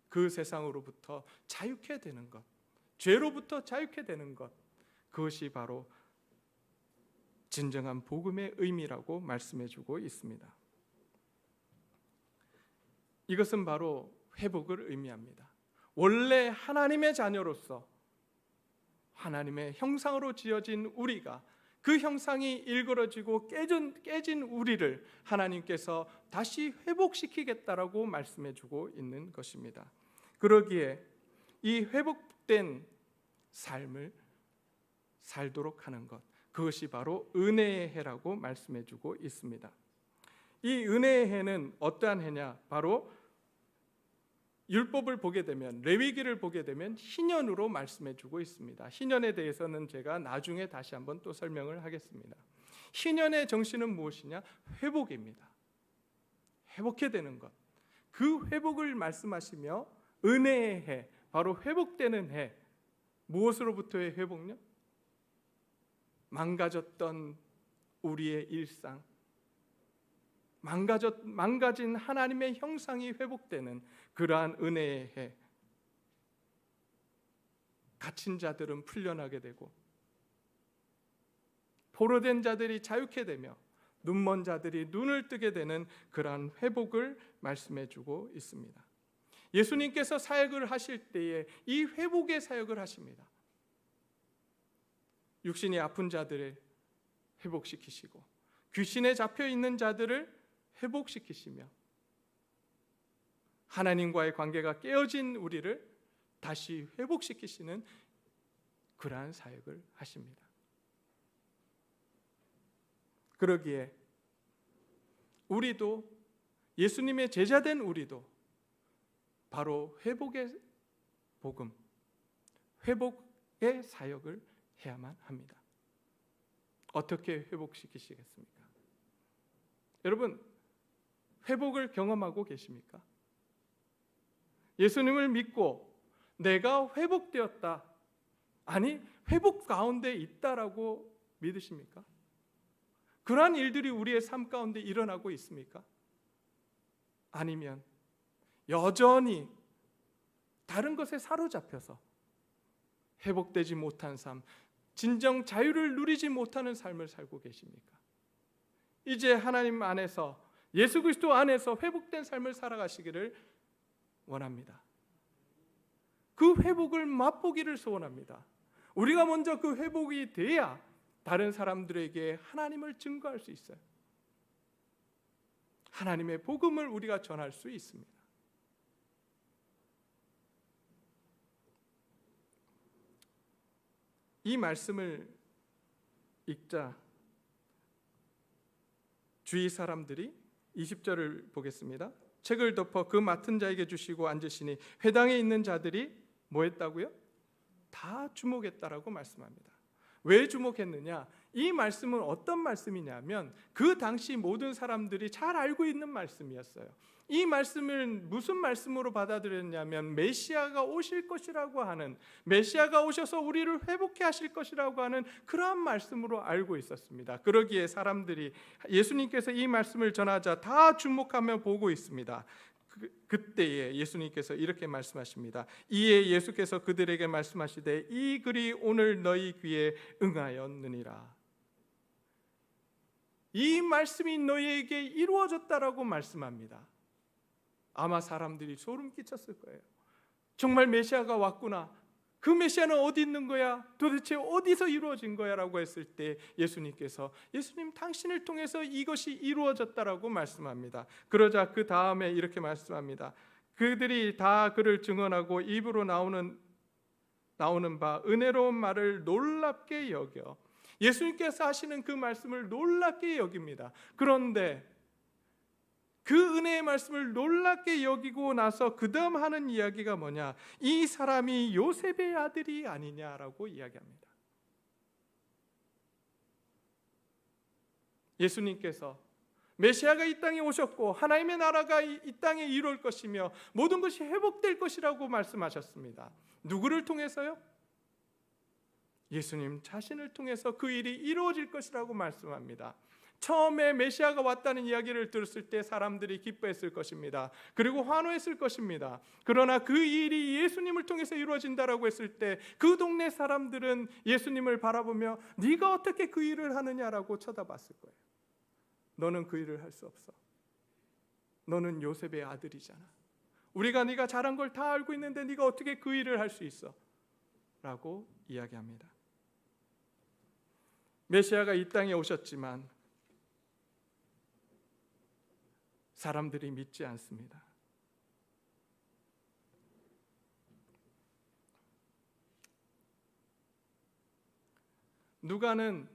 그 세상으로부터 자유케 되는 것, 죄로부터 자유케 되는 것, 그것이 바로 진정한 복음의 의미라고 말씀해주고 있습니다. 이것은 바로 회복을 의미합니다. 원래 하나님의 자녀로서 하나님의 형상으로 지어진 우리가, 그 형상이 일그러지고 깨진 우리를 하나님께서 다시 회복시키겠다라고 말씀해주고 있는 것입니다. 그러기에 이 회복된 삶을 살도록 하는 것, 그것이 바로 은혜의 해라고 말씀해주고 있습니다. 이 은혜의 해는 어떠한 해냐? 바로 율법을 보게 되면, 레위기를 보게 되면 희년으로 말씀해주고 있습니다. 희년에 대해서는 제가 나중에 다시 한번 또 설명을 하겠습니다. 희년의 정신은 무엇이냐? 회복입니다. 회복해 되는 것, 그 회복을 말씀하시며 은혜의 해, 바로 회복되는 해. 무엇으로부터의 회복요? 망가졌던 우리의 일상, 망가진 하나님의 형상이 회복되는 그러한 은혜의 해. 갇힌 자들은 풀려나게 되고, 포로된 자들이 자유케 되며, 눈먼 자들이 눈을 뜨게 되는 그러한 회복을 말씀해주고 있습니다. 예수님께서 사역을 하실 때에 이 회복의 사역을 하십니다. 육신이 아픈 자들을 회복시키시고, 귀신에 잡혀 있는 자들을 회복시키시며, 하나님과의 관계가 깨어진 우리를 다시 회복시키시는 그러한 사역을 하십니다. 그러기에 우리도, 예수님의 제자된 우리도 바로 회복의 복음, 회복의 사역을 해야만 합니다. 어떻게 회복시키시겠습니까? 여러분, 회복을 경험하고 계십니까? 예수님을 믿고 내가 회복되었다, 아니 회복 가운데 있다라고 믿으십니까? 그러한 일들이 우리의 삶 가운데 일어나고 있습니까? 아니면 여전히 다른 것에 사로잡혀서 회복되지 못한 삶, 진정 자유를 누리지 못하는 삶을 살고 계십니까? 이제 하나님 안에서, 예수 그리스도 안에서 회복된 삶을 살아가시기를 원합니다. 그 회복을 맛보기를 소원합니다. 우리가 먼저 그 회복이 돼야 다른 사람들에게 하나님을 증거할 수 있어요. 하나님의 복음을 우리가 전할 수 있습니다. 이 말씀을 읽자 주위 사람들이 20절을 보겠습니다. 책을 덮어 그 맡은 자에게 주시고 앉으시니 회당에 있는 자들이 뭐 했다고요? 다 주목했다라고 말씀합니다. 왜 주목했느냐? 이 말씀은 어떤 말씀이냐면 그 당시 모든 사람들이 잘 알고 있는 말씀이었어요. 이 말씀을 무슨 말씀으로 받아들였냐면 메시아가 오실 것이라고 하는, 메시아가 오셔서 우리를 회복해 하실 것이라고 하는 그러한 말씀으로 알고 있었습니다. 그러기에 사람들이 예수님께서 이 말씀을 전하자 다 주목하며 보고 있습니다. 그때에 예수님께서 이렇게 말씀하십니다. 이에 예수께서 그들에게 말씀하시되 이 글이 오늘 너희 귀에 응하였느니라. 이 말씀이 너희에게 이루어졌다라고 말씀합니다. 아마 사람들이 소름 끼쳤을 거예요. 정말 메시아가 왔구나. 그 메시아는 어디 있는 거야? 도대체 어디서 이루어진 거야? 라고 했을 때 예수님께서 예수님 당신을 통해서 이것이 이루어졌다라고 말씀합니다. 그러자 그 다음에 이렇게 말씀합니다. 그들이 다 그를 증언하고 입으로 나오는 바 은혜로운 말을 놀랍게 여겨 예수님께서 하시는 그 말씀을 놀랍게 여깁니다. 그런데 그 은혜의 말씀을 놀랍게 여기고 나서 그 다음 하는 이야기가 뭐냐? 이 사람이 요셉의 아들이 아니냐라고 이야기합니다. 예수님께서 메시아가 이 땅에 오셨고 하나님의 나라가 이 땅에 이룰 것이며 모든 것이 회복될 것이라고 말씀하셨습니다. 누구를 통해서요? 예수님 자신을 통해서 그 일이 이루어질 것이라고 말씀합니다. 처음에 메시아가 왔다는 이야기를 들었을 때 사람들이 기뻐했을 것입니다. 그리고 환호했을 것입니다. 그러나 그 일이 예수님을 통해서 이루어진다라고 했을 때 그 동네 사람들은 예수님을 바라보며 네가 어떻게 그 일을 하느냐라고 쳐다봤을 거예요. 너는 그 일을 할 수 없어. 너는 요셉의 아들이잖아. 우리가 네가 잘한 걸 다 알고 있는데 네가 어떻게 그 일을 할 수 있어? 라고 이야기합니다. 메시아가 이 땅에 오셨지만 사람들이 믿지 않습니다. 누가는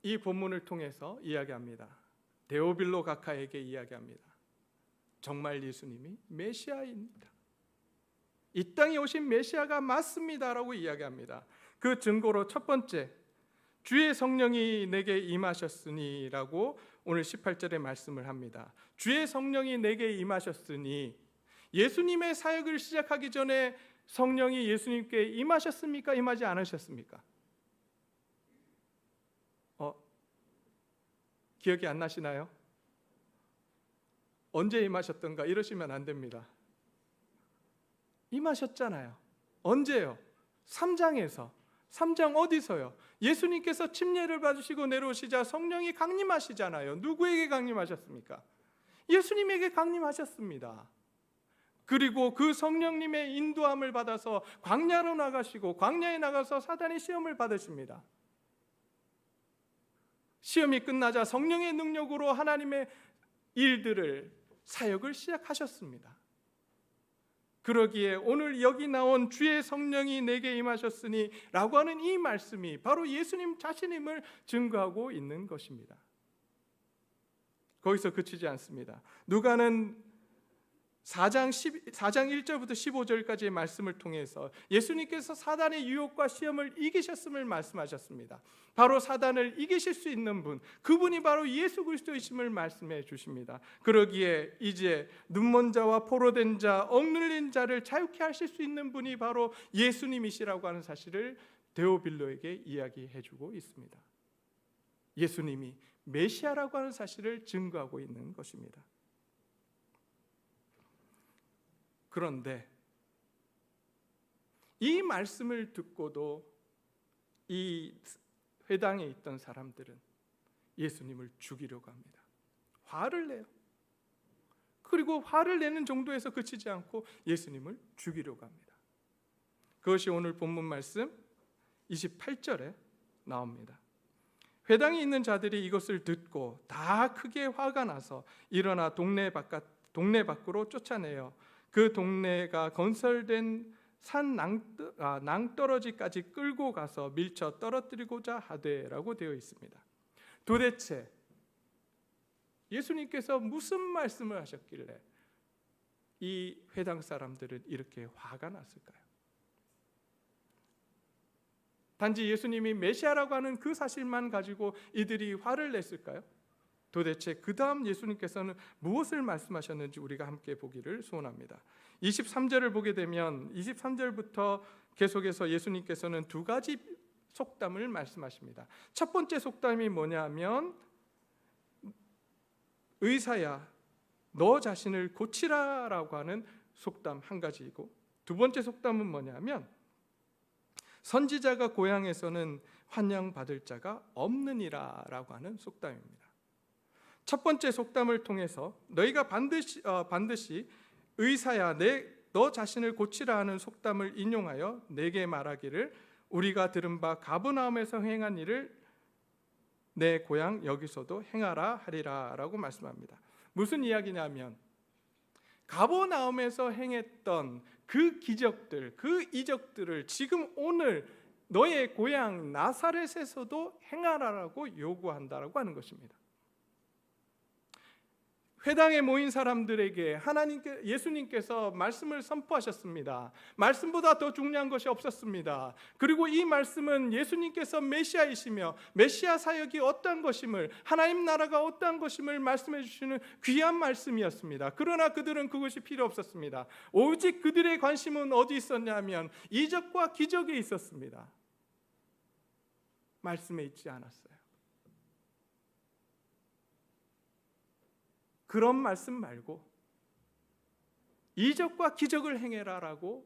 이 본문을 통해서 이야기합니다. 데오빌로 각하에게 이야기합니다. 정말 예수님이 메시아입니다. 이 땅에 오신 메시아가 맞습니다라고 이야기합니다. 그 증거로 첫 번째, 주의 성령이 내게 임하셨으니라고 오늘 18절에 말씀을 합니다. 주의 성령이 내게 임하셨으니 예수님의 사역을 시작하기 전에 성령이 예수님께 임하셨습니까? 임하지 않으셨습니까? 기억이 안 나시나요? 언제 임하셨던가 이러시면 안 됩니다. 임하셨잖아요. 언제요? 3장에서. 3장 어디서요? 예수님께서 침례를 받으시고 내려오시자 성령이 강림하시잖아요. 누구에게 강림하셨습니까? 예수님에게 강림하셨습니다. 그리고 그 성령님의 인도함을 받아서 광야로 나가시고 광야에 나가서 사단의 시험을 받으십니다. 시험이 끝나자 성령의 능력으로 하나님의 일들을 사역을 시작하셨습니다. 그러기에 오늘 여기 나온 주의 성령이 내게 임하셨으니 라고 하는 이 말씀이 바로 예수님 자신임을 증거하고 있는 것입니다. 거기서 그치지 않습니다. 누가는 4장 1절부터 15절까지의 말씀을 통해서 예수님께서 사단의 유혹과 시험을 이기셨음을 말씀하셨습니다. 바로 사단을 이기실 수 있는 분, 그분이 바로 예수 그리스도이심을 말씀해 주십니다. 그러기에 이제 눈먼 자와 포로된 자, 억눌린 자를 자유케 하실 수 있는 분이 바로 예수님이시라고 하는 사실을 데오빌로에게 이야기해 주고 있습니다. 예수님이 메시아라고 하는 사실을 증거하고 있는 것입니다. 그런데 이 말씀을 듣고도 이 회당에 있던 사람들은 예수님을 죽이려고 합니다. 화를 내요. 그리고 화를 내는 정도에서 그치지 않고 예수님을 죽이려고 합니다. 그것이 오늘 본문 말씀 28절에 나옵니다. 회당에 있는 자들이 이것을 듣고 다 크게 화가 나서 일어나 동네 밖으로 쫓아내어 그 동네가 건설된 산 낭떠러지까지 끌고 가서 밀쳐 떨어뜨리고자 하되라고 되어 있습니다. 도대체 예수님께서 무슨 말씀을 하셨길래 이 회당 사람들은 이렇게 화가 났을까요? 단지 예수님이 메시아라고 하는 그 사실만 가지고 이들이 화를 냈을까요? 도대체 그 다음 예수님께서는 무엇을 말씀하셨는지 우리가 함께 보기를 소원합니다. 23절을 보게 되면 23절부터 계속해서 예수님께서는 두 가지 속담을 말씀하십니다. 첫 번째 속담이 뭐냐면 의사야 너 자신을 고치라라고 하는 속담 한 가지이고, 두 번째 속담은 뭐냐면 선지자가 고향에서는 환영받을 자가 없느니라라고 하는 속담입니다. 첫 번째 속담을 통해서 너희가 반드시 의사야 너 자신을 고치라 하는 속담을 인용하여 내게 말하기를 우리가 들은 바 가버나움에서 행한 일을 내 고향 여기서도 행하라 하리라 라고 말씀합니다. 무슨 이야기냐면 가버나움에서 행했던 그 기적들, 그 이적들을 지금 오늘 너의 고향 나사렛에서도 행하라라고 요구한다라고 하는 것입니다. 회당에 모인 사람들에게 예수님께서 말씀을 선포하셨습니다. 말씀보다 더 중요한 것이 없었습니다. 그리고 이 말씀은 예수님께서 메시아이시며 메시아 사역이 어떠한 것임을, 하나님 나라가 어떠한 것임을 말씀해 주시는 귀한 말씀이었습니다. 그러나 그들은 그것이 필요 없었습니다. 오직 그들의 관심은 어디 있었냐면 이적과 기적에 있었습니다. 말씀에 있지 않았어요. 그런 말씀 말고 이적과 기적을 행해라라고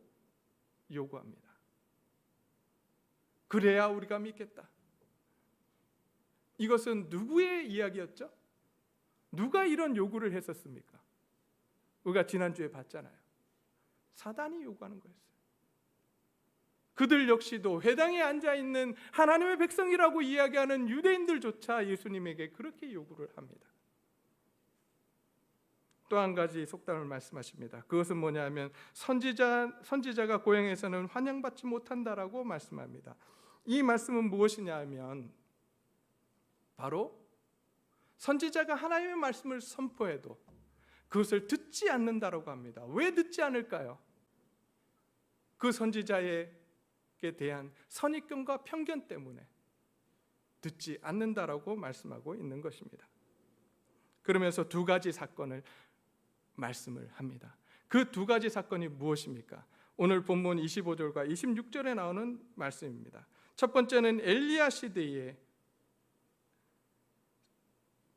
요구합니다. 그래야 우리가 믿겠다. 이것은 누구의 이야기였죠? 누가 이런 요구를 했었습니까? 우리가 지난주에 봤잖아요. 사단이 요구하는 거였어요. 그들 역시도 회당에 앉아있는 하나님의 백성이라고 이야기하는 유대인들조차 예수님에게 그렇게 요구를 합니다. 또 한 가지 속담을 말씀하십니다. 그것은 뭐냐면 선지자가 고향에서는 환영받지 못한다라고 말씀합니다. 이 말씀은 무엇이냐 하면 바로 선지자가 하나님의 말씀을 선포해도 그것을 듣지 않는다라고 합니다. 왜 듣지 않을까요? 그 선지자에게 대한 선입견과 편견 때문에 듣지 않는다라고 말씀하고 있는 것입니다. 그러면서 두 가지 사건을 말씀을 합니다. 그 두 가지 사건이 무엇입니까? 오늘 본문 25절과 26절에 나오는 말씀입니다. 첫 번째는 엘리야 시대에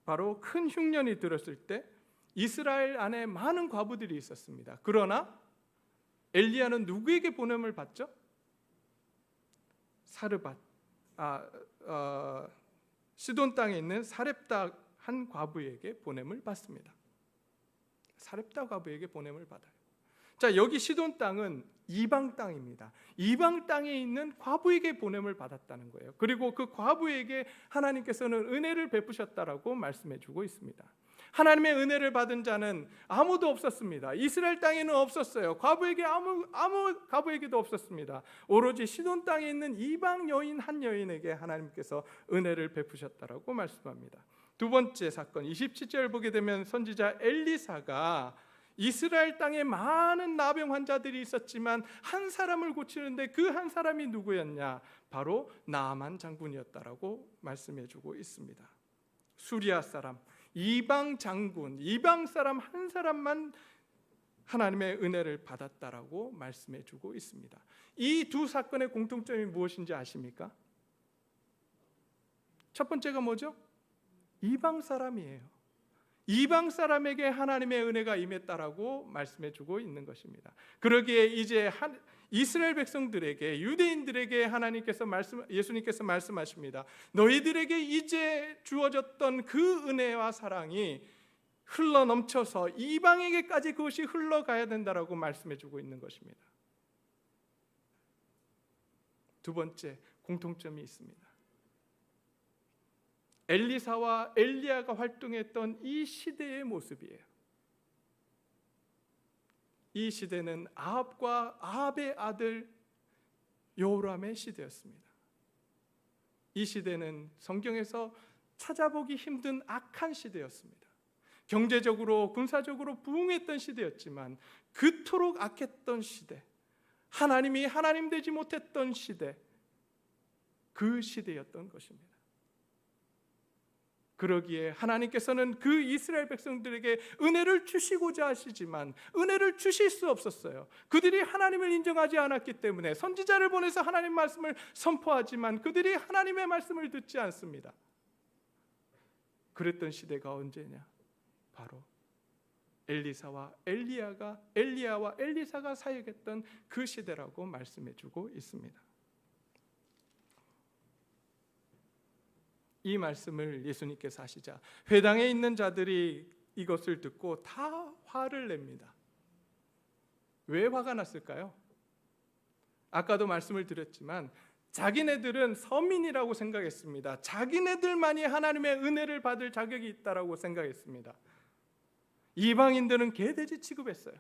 바로 큰 흉년이 들었을 때 이스라엘 안에 많은 과부들이 있었습니다. 그러나 엘리야는 누구에게 보냄을 받죠? 시돈 땅에 있는 사렙다 한 과부에게 보냄을 받습니다. 사렙다 과부에게 보냄을 받아요. 자, 여기 시돈 땅은 이방 땅입니다. 이방 땅에 있는 과부에게 보냄을 받았다는 거예요. 그리고 그 과부에게 하나님께서는 은혜를 베푸셨다라고 말씀해주고 있습니다. 하나님의 은혜를 받은 자는 아무도 없었습니다. 이스라엘 땅에는 없었어요. 과부에게 아무 과부에게도 없었습니다. 오로지 시돈 땅에 있는 이방 여인 한 여인에게 하나님께서 은혜를 베푸셨다라고 말씀합니다. 두 번째 사건 27절 보게 되면 선지자 엘리사가 이스라엘 땅에 많은 나병 환자들이 있었지만 한 사람을 고치는데 그 한 사람이 누구였냐? 바로 나아만 장군이었다라고 말씀해주고 있습니다. 수리아 사람, 이방 장군, 이방 사람 한 사람만 하나님의 은혜를 받았다라고 말씀해주고 있습니다. 이 두 사건의 공통점이 무엇인지 아십니까? 첫 번째가 뭐죠? 이방 사람이에요. 이방 사람에게 하나님의 은혜가 임했다라고 말씀해주고 있는 것입니다. 그러기에 이제 이스라엘 백성들에게, 유대인들에게 예수님께서 말씀하십니다. 너희들에게 이제 주어졌던 그 은혜와 사랑이 흘러 넘쳐서 이방에게까지 그것이 흘러가야 된다라고 말씀해주고 있는 것입니다. 두 번째 공통점이 있습니다. 엘리사와 엘리야가 활동했던 이 시대의 모습이에요. 이 시대는 아합의 아들 여호람의 시대였습니다. 이 시대는 성경에서 찾아보기 힘든 악한 시대였습니다. 경제적으로 군사적으로 부흥했던 시대였지만 그토록 악했던 시대, 하나님이 하나님 되지 못했던 시대, 그 시대였던 것입니다. 그러기에 하나님께서는 그 이스라엘 백성들에게 은혜를 주시고자 하시지만 은혜를 주실 수 없었어요. 그들이 하나님을 인정하지 않았기 때문에 선지자를 보내서 하나님 말씀을 선포하지만 그들이 하나님의 말씀을 듣지 않습니다. 그랬던 시대가 언제냐? 바로 엘리야와 엘리사가 사역했던 그 시대라고 말씀해주고 있습니다. 이 말씀을 예수님께서 하시자 회당에 있는 자들이 이것을 듣고 다 화를 냅니다. 왜 화가 났을까요? 아까도 말씀을 드렸지만 자기네들은 서민이라고 생각했습니다. 자기네들만이 하나님의 은혜를 받을 자격이 있다라고 생각했습니다. 이방인들은 개돼지 취급했어요.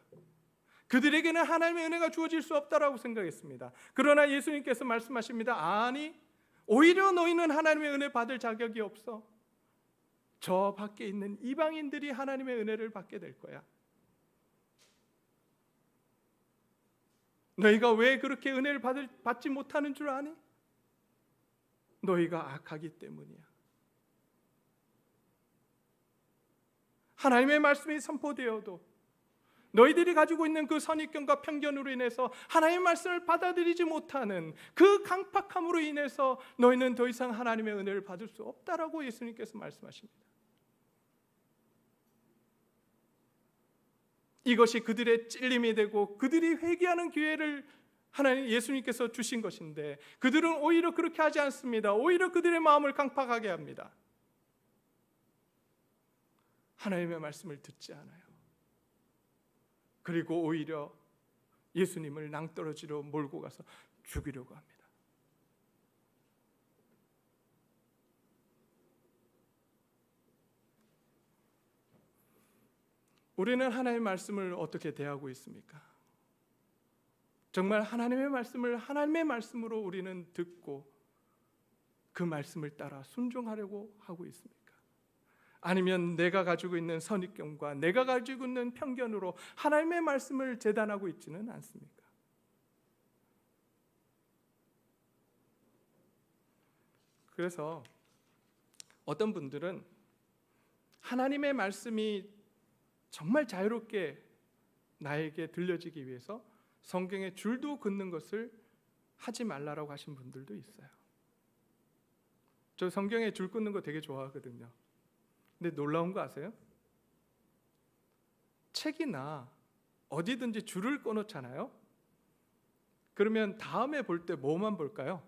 그들에게는 하나님의 은혜가 주어질 수 없다라고 생각했습니다. 그러나 예수님께서 말씀하십니다. 아니, 오히려 너희는 하나님의 은혜 받을 자격이 없어. 저 밖에 있는 이방인들이 하나님의 은혜를 받게 될 거야. 너희가 왜 그렇게 은혜를 받지 못하는 줄 아니? 너희가 악하기 때문이야. 하나님의 말씀이 선포되어도 너희들이 가지고 있는 그 선입견과 편견으로 인해서 하나님의 말씀을 받아들이지 못하는 그 강팍함으로 인해서 너희는 더 이상 하나님의 은혜를 받을 수 없다라고 예수님께서 말씀하십니다. 이것이 그들의 찔림이 되고 그들이 회개하는 기회를 하나님 예수님께서 주신 것인데 그들은 오히려 그렇게 하지 않습니다. 오히려 그들의 마음을 강팍하게 합니다. 하나님의 말씀을 듣지 않아요. 그리고 오히려 예수님을 낭떠러지로 몰고 가서 죽이려고 합니다. 우리는 하나님의 말씀을 어떻게 대하고 있습니까? 정말 하나님의 말씀을 하나님의 말씀으로 우리는 듣고 그 말씀을 따라 순종하려고 하고 있습니까? 아니면 내가 가지고 있는 선입견과 내가 가지고 있는 편견으로 하나님의 말씀을 재단하고 있지는 않습니까? 그래서 어떤 분들은 하나님의 말씀이 정말 자유롭게 나에게 들려지기 위해서 성경에 줄도 긋는 것을 하지 말라라고 하신 분들도 있어요. 저 성경에 줄 긋는 거 되게 좋아하거든요. 근데 놀라운 거 아세요? 책이나 어디든지 줄을 꺼놓잖아요. 그러면 다음에 볼 때 뭐만 볼까요?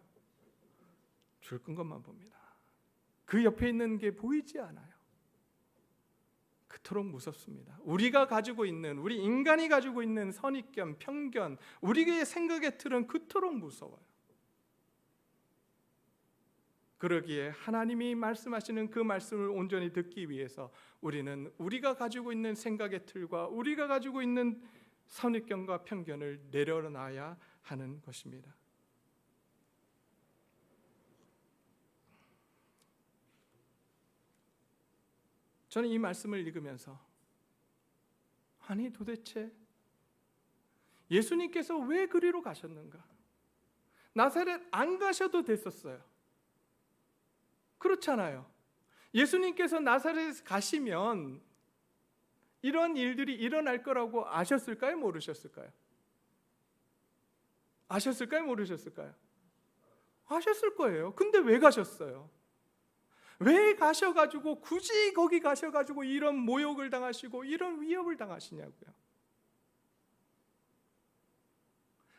줄 끈 것만 봅니다. 그 옆에 있는 게 보이지 않아요. 그토록 무섭습니다. 우리가 가지고 있는, 우리 인간이 가지고 있는 선입견, 편견, 우리의 생각의 틀은 그토록 무서워요. 그러기에 하나님이 말씀하시는 그 말씀을 온전히 듣기 위해서 우리는 우리가 가지고 있는 생각의 틀과 우리가 가지고 있는 선입견과 편견을 내려놔야 하는 것입니다. 저는 이 말씀을 읽으면서 아니 도대체 예수님께서 왜 그리로 가셨는가? 나사렛 안 가셔도 됐었어요. 그렇잖아요. 예수님께서 나사렛에 가시면 이런 일들이 일어날 거라고 아셨을까요? 모르셨을까요? 아셨을까요? 모르셨을까요? 아셨을 거예요. 근데 왜 가셨어요? 왜 가셔가지고 굳이 거기 가셔가지고 이런 모욕을 당하시고 이런 위협을 당하시냐고요.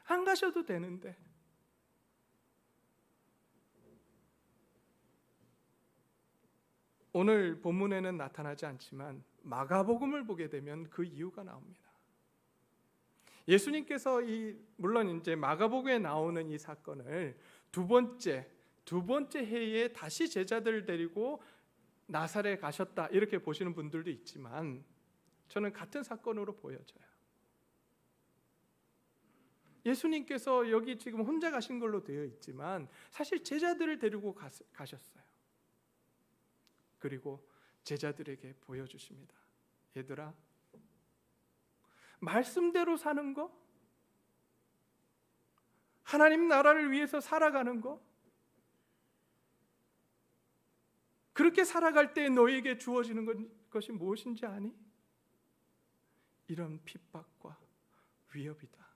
안 가셔도 되는데. 오늘 본문에는 나타나지 않지만 마가복음을 보게 되면 그 이유가 나옵니다. 예수님께서 물론 이제 마가복음에 나오는 이 사건을 두 번째 해에 다시 제자들을 데리고 나사렛에 가셨다 이렇게 보시는 분들도 있지만 저는 같은 사건으로 보여져요. 예수님께서 여기 지금 혼자 가신 걸로 되어 있지만 사실 제자들을 데리고 가셨어요. 그리고 제자들에게 보여주십니다. 얘들아, 말씀대로 사는 거, 하나님 나라를 위해서 살아가는 거, 그렇게 살아갈 때 너에게 주어지는 것이 무엇인지 아니? 이런 핍박과 위협이다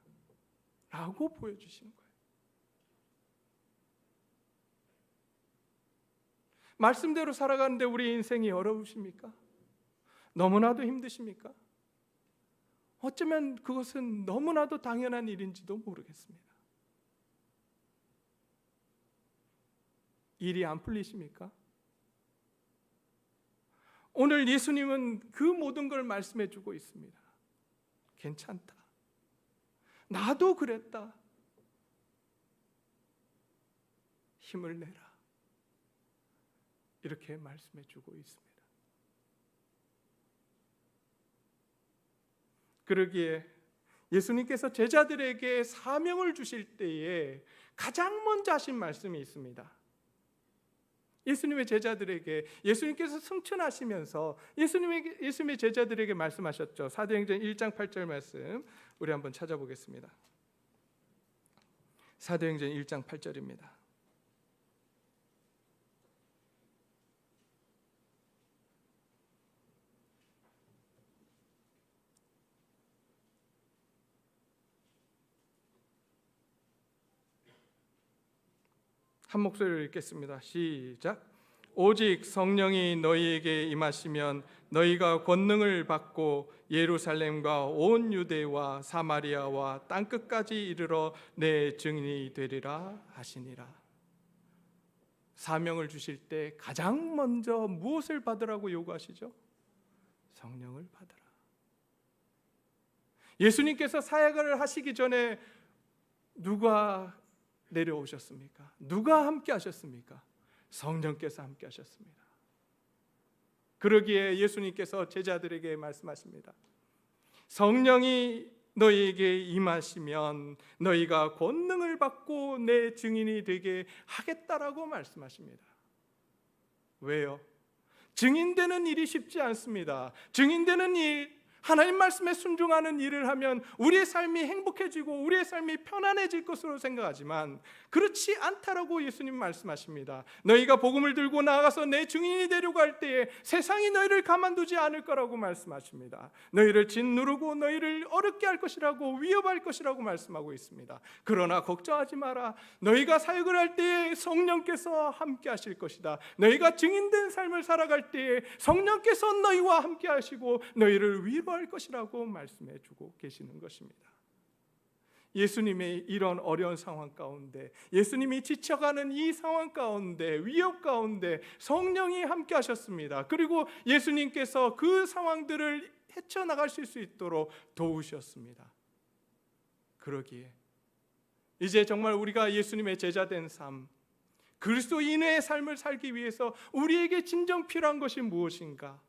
라고 보여주시는 거예요. 말씀대로 살아가는데 우리 인생이 어려우십니까? 너무나도 힘드십니까? 어쩌면 그것은 너무나도 당연한 일인지도 모르겠습니다. 일이 안 풀리십니까? 오늘 예수님은 그 모든 걸 말씀해 주고 있습니다. 괜찮다. 나도 그랬다. 힘을 내라. 이렇게 말씀해 주고 있습니다. 그러기에 예수님께서 제자들에게 사명을 주실 때에 가장 먼저 하신 말씀이 있습니다. 예수님의 제자들에게 예수님께서 승천하시면서 예수님의 제자들에게 말씀하셨죠. 사도행전 1장 8절 말씀 우리 한번 찾아보겠습니다. 사도행전 1장 8절입니다. 한 목소리로 읽겠습니다. 시작. 오직 성령이 너희에게 임하시면 너희가 권능을 받고 예루살렘과 온 유대와 사마리아와 땅끝까지 이르러 내 증인이 되리라 하시니라. 사명을 주실 때 가장 먼저 무엇을 받으라고 요구하시죠? 성령을 받으라. 예수님께서 사역을 하시기 전에 누가 내려오셨습니까? 누가 함께 하셨습니까? 성령께서 함께 하셨습니다. 그러기에 예수님께서 제자들에게 말씀하십니다. 성령이 너희에게 임하시면 너희가 권능을 받고 내 증인이 되게 하겠다라고 말씀하십니다. 왜요? 증인되는 일이 쉽지 않습니다. 증인되는 일, 하나님 말씀에 순종하는 일을 하면 우리의 삶이 행복해지고 우리의 삶이 편안해질 것으로 생각하지만 그렇지 않다라고 예수님 말씀하십니다. 너희가 복음을 들고 나아가서 내 증인이 되려고 할 때에 세상이 너희를 가만두지 않을 거라고 말씀하십니다. 너희를 짓누르고 너희를 어렵게 할 것이라고, 위협할 것이라고 말씀하고 있습니다. 그러나 걱정하지 마라. 너희가 사역을 할 때에 성령께서 함께 하실 것이다. 너희가 증인된 삶을 살아갈 때에 성령께서 너희와 함께 하시고 너희를 위로할 것이라고 말씀해 주고 계시는 것입니다. 예수님의 이런 어려운 상황 가운데, 예수님이 지쳐가는 이 상황 가운데, 위협 가운데 성령이 함께 하셨습니다. 그리고 예수님께서 그 상황들을 헤쳐나가실 수 있도록 도우셨습니다. 그러기에 이제 정말 우리가 예수님의 제자된 삶, 그리스도인의 삶을 살기 위해서 우리에게 진정 필요한 것이 무엇인가?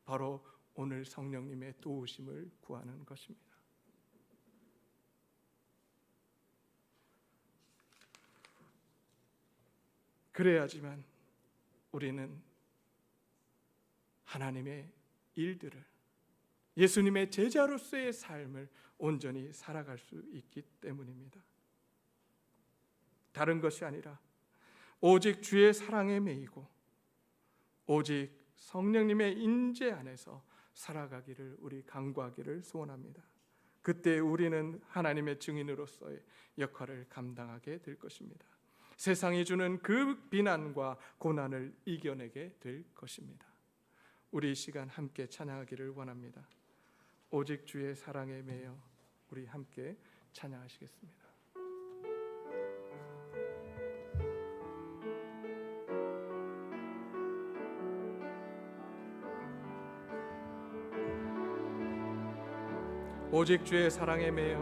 바로 오늘 성령님의 도우심을 구하는 것입니다. 그래야지만 우리는 하나님의 일들을, 예수님의 제자로서의 삶을 온전히 살아갈 수 있기 때문입니다. 다른 것이 아니라 오직 주의 사랑에 매이고 오직 성령님의 인재 안에서 살아가기를 우리 간구하기를 소원합니다. 그때 우리는 하나님의 증인으로서의 역할을 감당하게 될 것입니다. 세상이 주는 그 비난과 고난을 이겨내게 될 것입니다. 우리 이 시간 함께 찬양하기를 원합니다. 오직 주의 사랑에 매여 우리 함께 찬양하시겠습니다. 오직 주의 사랑에 매여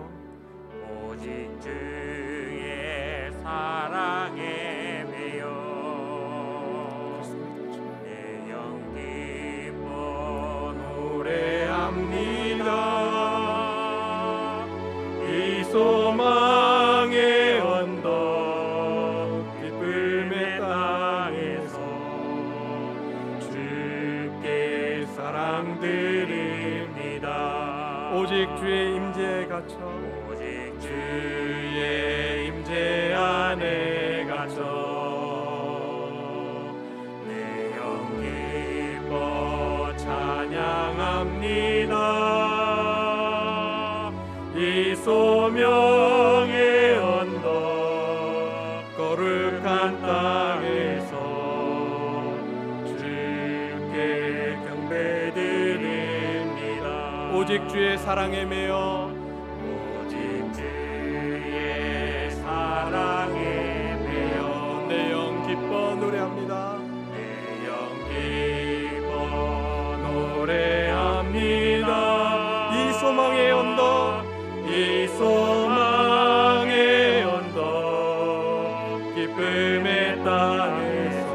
오직 주의 사랑에 매여 내 영 기뻐 노래합니다. 이 소망의 언덕 기쁨의 땅에서 주께 사랑드립니다. 오직 주의 임재에 갇혀 오직 주의 임재 안에 갇혀 내 영 기뻐 찬양합니다. 이 소명의 언덕 거룩한 땅에서 주께 경배드립니다. 오직 주의 사랑에 매여 오직 주의 사랑에 매여 내 영 기뻐 노래합니다. 내 영 기뻐 노래합니다. 이 소망의 언덕 이 소망의 언덕 기쁨의 땅에서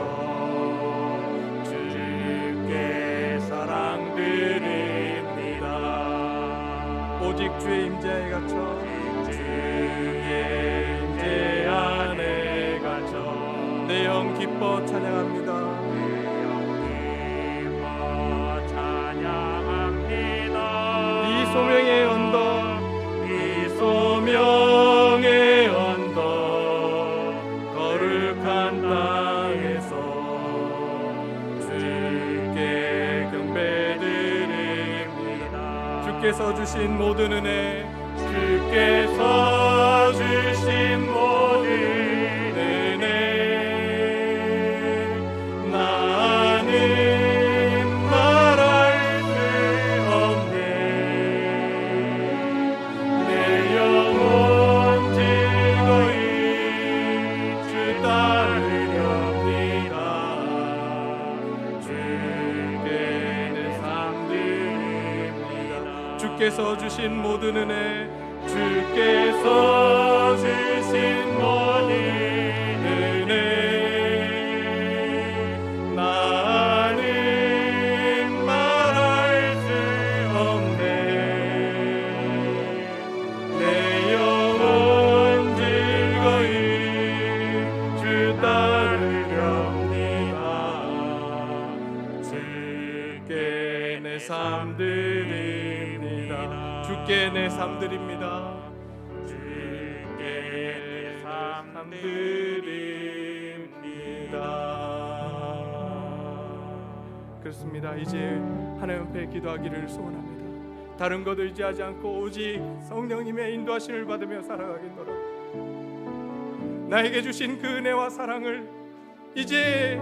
주께 사랑 드립니다. 오직 주의 임재에 갇혀 주의 임재 안에 갇혀 내 영 기뻐 찬양합니다. 내 영 기뻐 찬양합니다. 이 소명의 언덕 이 소명의 언덕 거룩한 땅에서 주께 경배드립니다. 주께서 주신 모든 은혜 주께서 주신 모든 은혜 나는 말할 수 없네. 내 영혼 즐거이 주 따르렵니다. 주께 내 삶 드립니다. 주께서 주신 모든 은혜 주께서 주신 모든 은혜 나는 말할 수 없네. 내 영혼 즐거이 주 따르렵니다. 주께 내 삶 드립니다. 주께 내 삶 드립니다. 주께 내 삶 드립니다. 그렇습니다. 이제 하나님 앞에 기도하기를 소원합니다. 다른 것 의지하지 않고 오직 성령님의 인도하심을 받으며 살아가겠노라. 나에게 주신 그 은혜와 사랑을 이제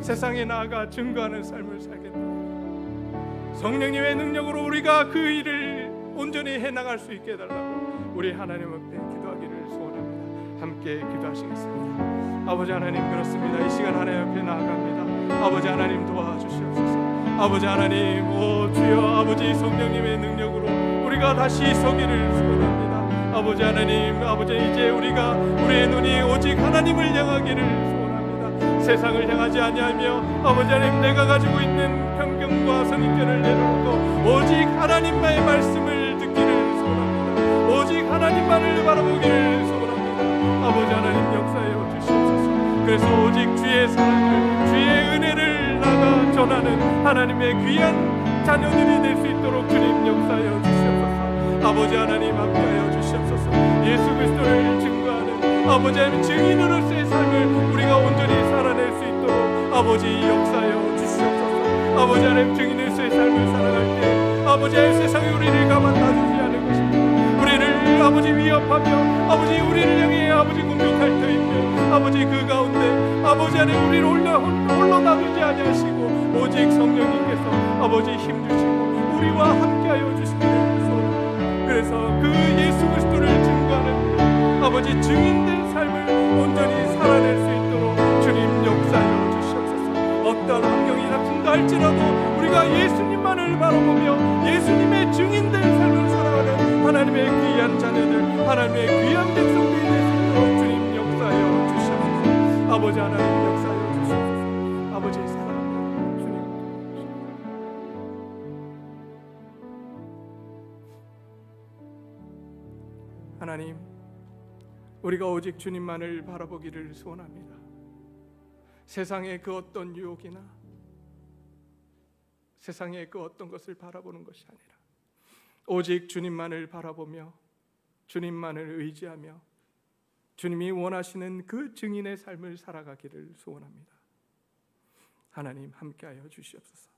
세상에 나아가 증거하는 삶을 살겠노라. 성령님의 능력으로 우리가 그 일을 온전히 해나갈 수 있게 해달라고 우리 하나님 앞에 기도하기를 소원합니다. 함께 기도하시겠습니다. 아버지 하나님, 그렇습니다. 이 시간 하나님 앞에 나아갑니다. 아버지 하나님 도와주시옵소서. 아버지 하나님, 오 주여, 아버지 성령님의 능력으로 우리가 다시 서기를 소원합니다. 아버지 하나님, 아버지 이제 우리의 눈이 오직 하나님을 향하기를 소원합니다. 세상을 향하지 아니하며 아버지 하나님, 내가 가지고 있는 편견과 선입견을 내려놓고 오직 하나님만의 말씀을 듣기를 소원합니다. 오직 하나님만을 바라보기를 소원합니다. 아버지 하나님, 역사하여 주시옵소서. 그래서 오직 주의 사랑을, 주의 은혜를 나가 전하는 하나님의 귀한 자녀들이 될 수 있도록 주님 역사하여 주시옵소서. 아버지 하나님, 함께하여 주시옵소서. 예수 그리스도를 증거하는 아버지 하나님 증인으로서의 삶을 우리가 온전히 살아낼 수 있도록 아버지 역사하여 주시옵소서. 아버지 하나님, 증인으로서의 삶을 살아갈 때 아버지 하나님, 세상이 우리를 가만 놔두지 않을 것입니다. 우리를 아버지 위협하며 아버지 우리를 향해 아버지 공격할 터이며 아버지 그 가운데 아버지 하나님 우리를 홀로 놔두지 아니하시고 오직 성령님께서 아버지 힘주시고 우리와 함께하여 주시기를 소원합니다. 그래서 그 예수 그리스도를 증거하는 아버지 증인된 삶을 온전히 살아낼 수 있도록 주님 역사하여 주시옵소서. 어떤 환경이 닥친다 할지라도 우리가 예수님만을 바라보며 예수님의 증인된 삶을 살아가는 하나님의 귀한 자녀들, 하나님의 귀한 백성들이 될 수 있도록 주님 역사하여 주시옵소서. 아버지 하나님 역사하여 주시옵소서. 아버지의 사랑합니다. 주님. 하나님, 우리가 오직 주님만을 바라보기를 소원합니다. 세상의 그 어떤 유혹이나 세상의 그 어떤 것을 바라보는 것이 아니라 오직 주님만을 바라보며 주님만을 의지하며 주님이 원하시는 그 증인의 삶을 살아가기를 소원합니다. 하나님, 함께하여 주시옵소서.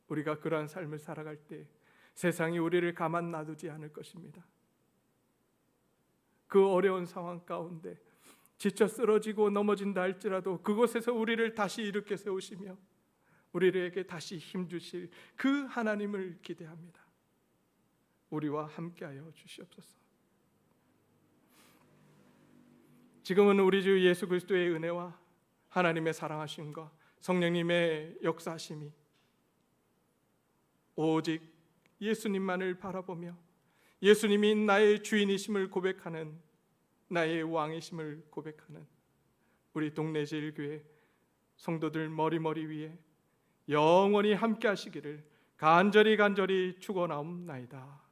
우리가 그러한 삶을 살아갈 때 세상이 우리를 가만 놔두지 않을 것입니다. 그 어려운 상황 가운데 지쳐 쓰러지고 넘어진다 할지라도 그곳에서 우리를 다시 일으켜 세우시며 우리에게 다시 힘주실 그 하나님을 기대합니다. 우리와 함께하여 주시옵소서. 지금은 우리 주 예수 그리스도의 은혜와 하나님의 사랑하심과 성령님의 역사하심이 오직 예수님만을 바라보며 예수님이 나의 주인이심을 고백하는, 나의 왕이심을 고백하는 우리 동래제일교회 성도들 머리 위에 영원히 함께 하시기를 간절히 축원하옵나이다.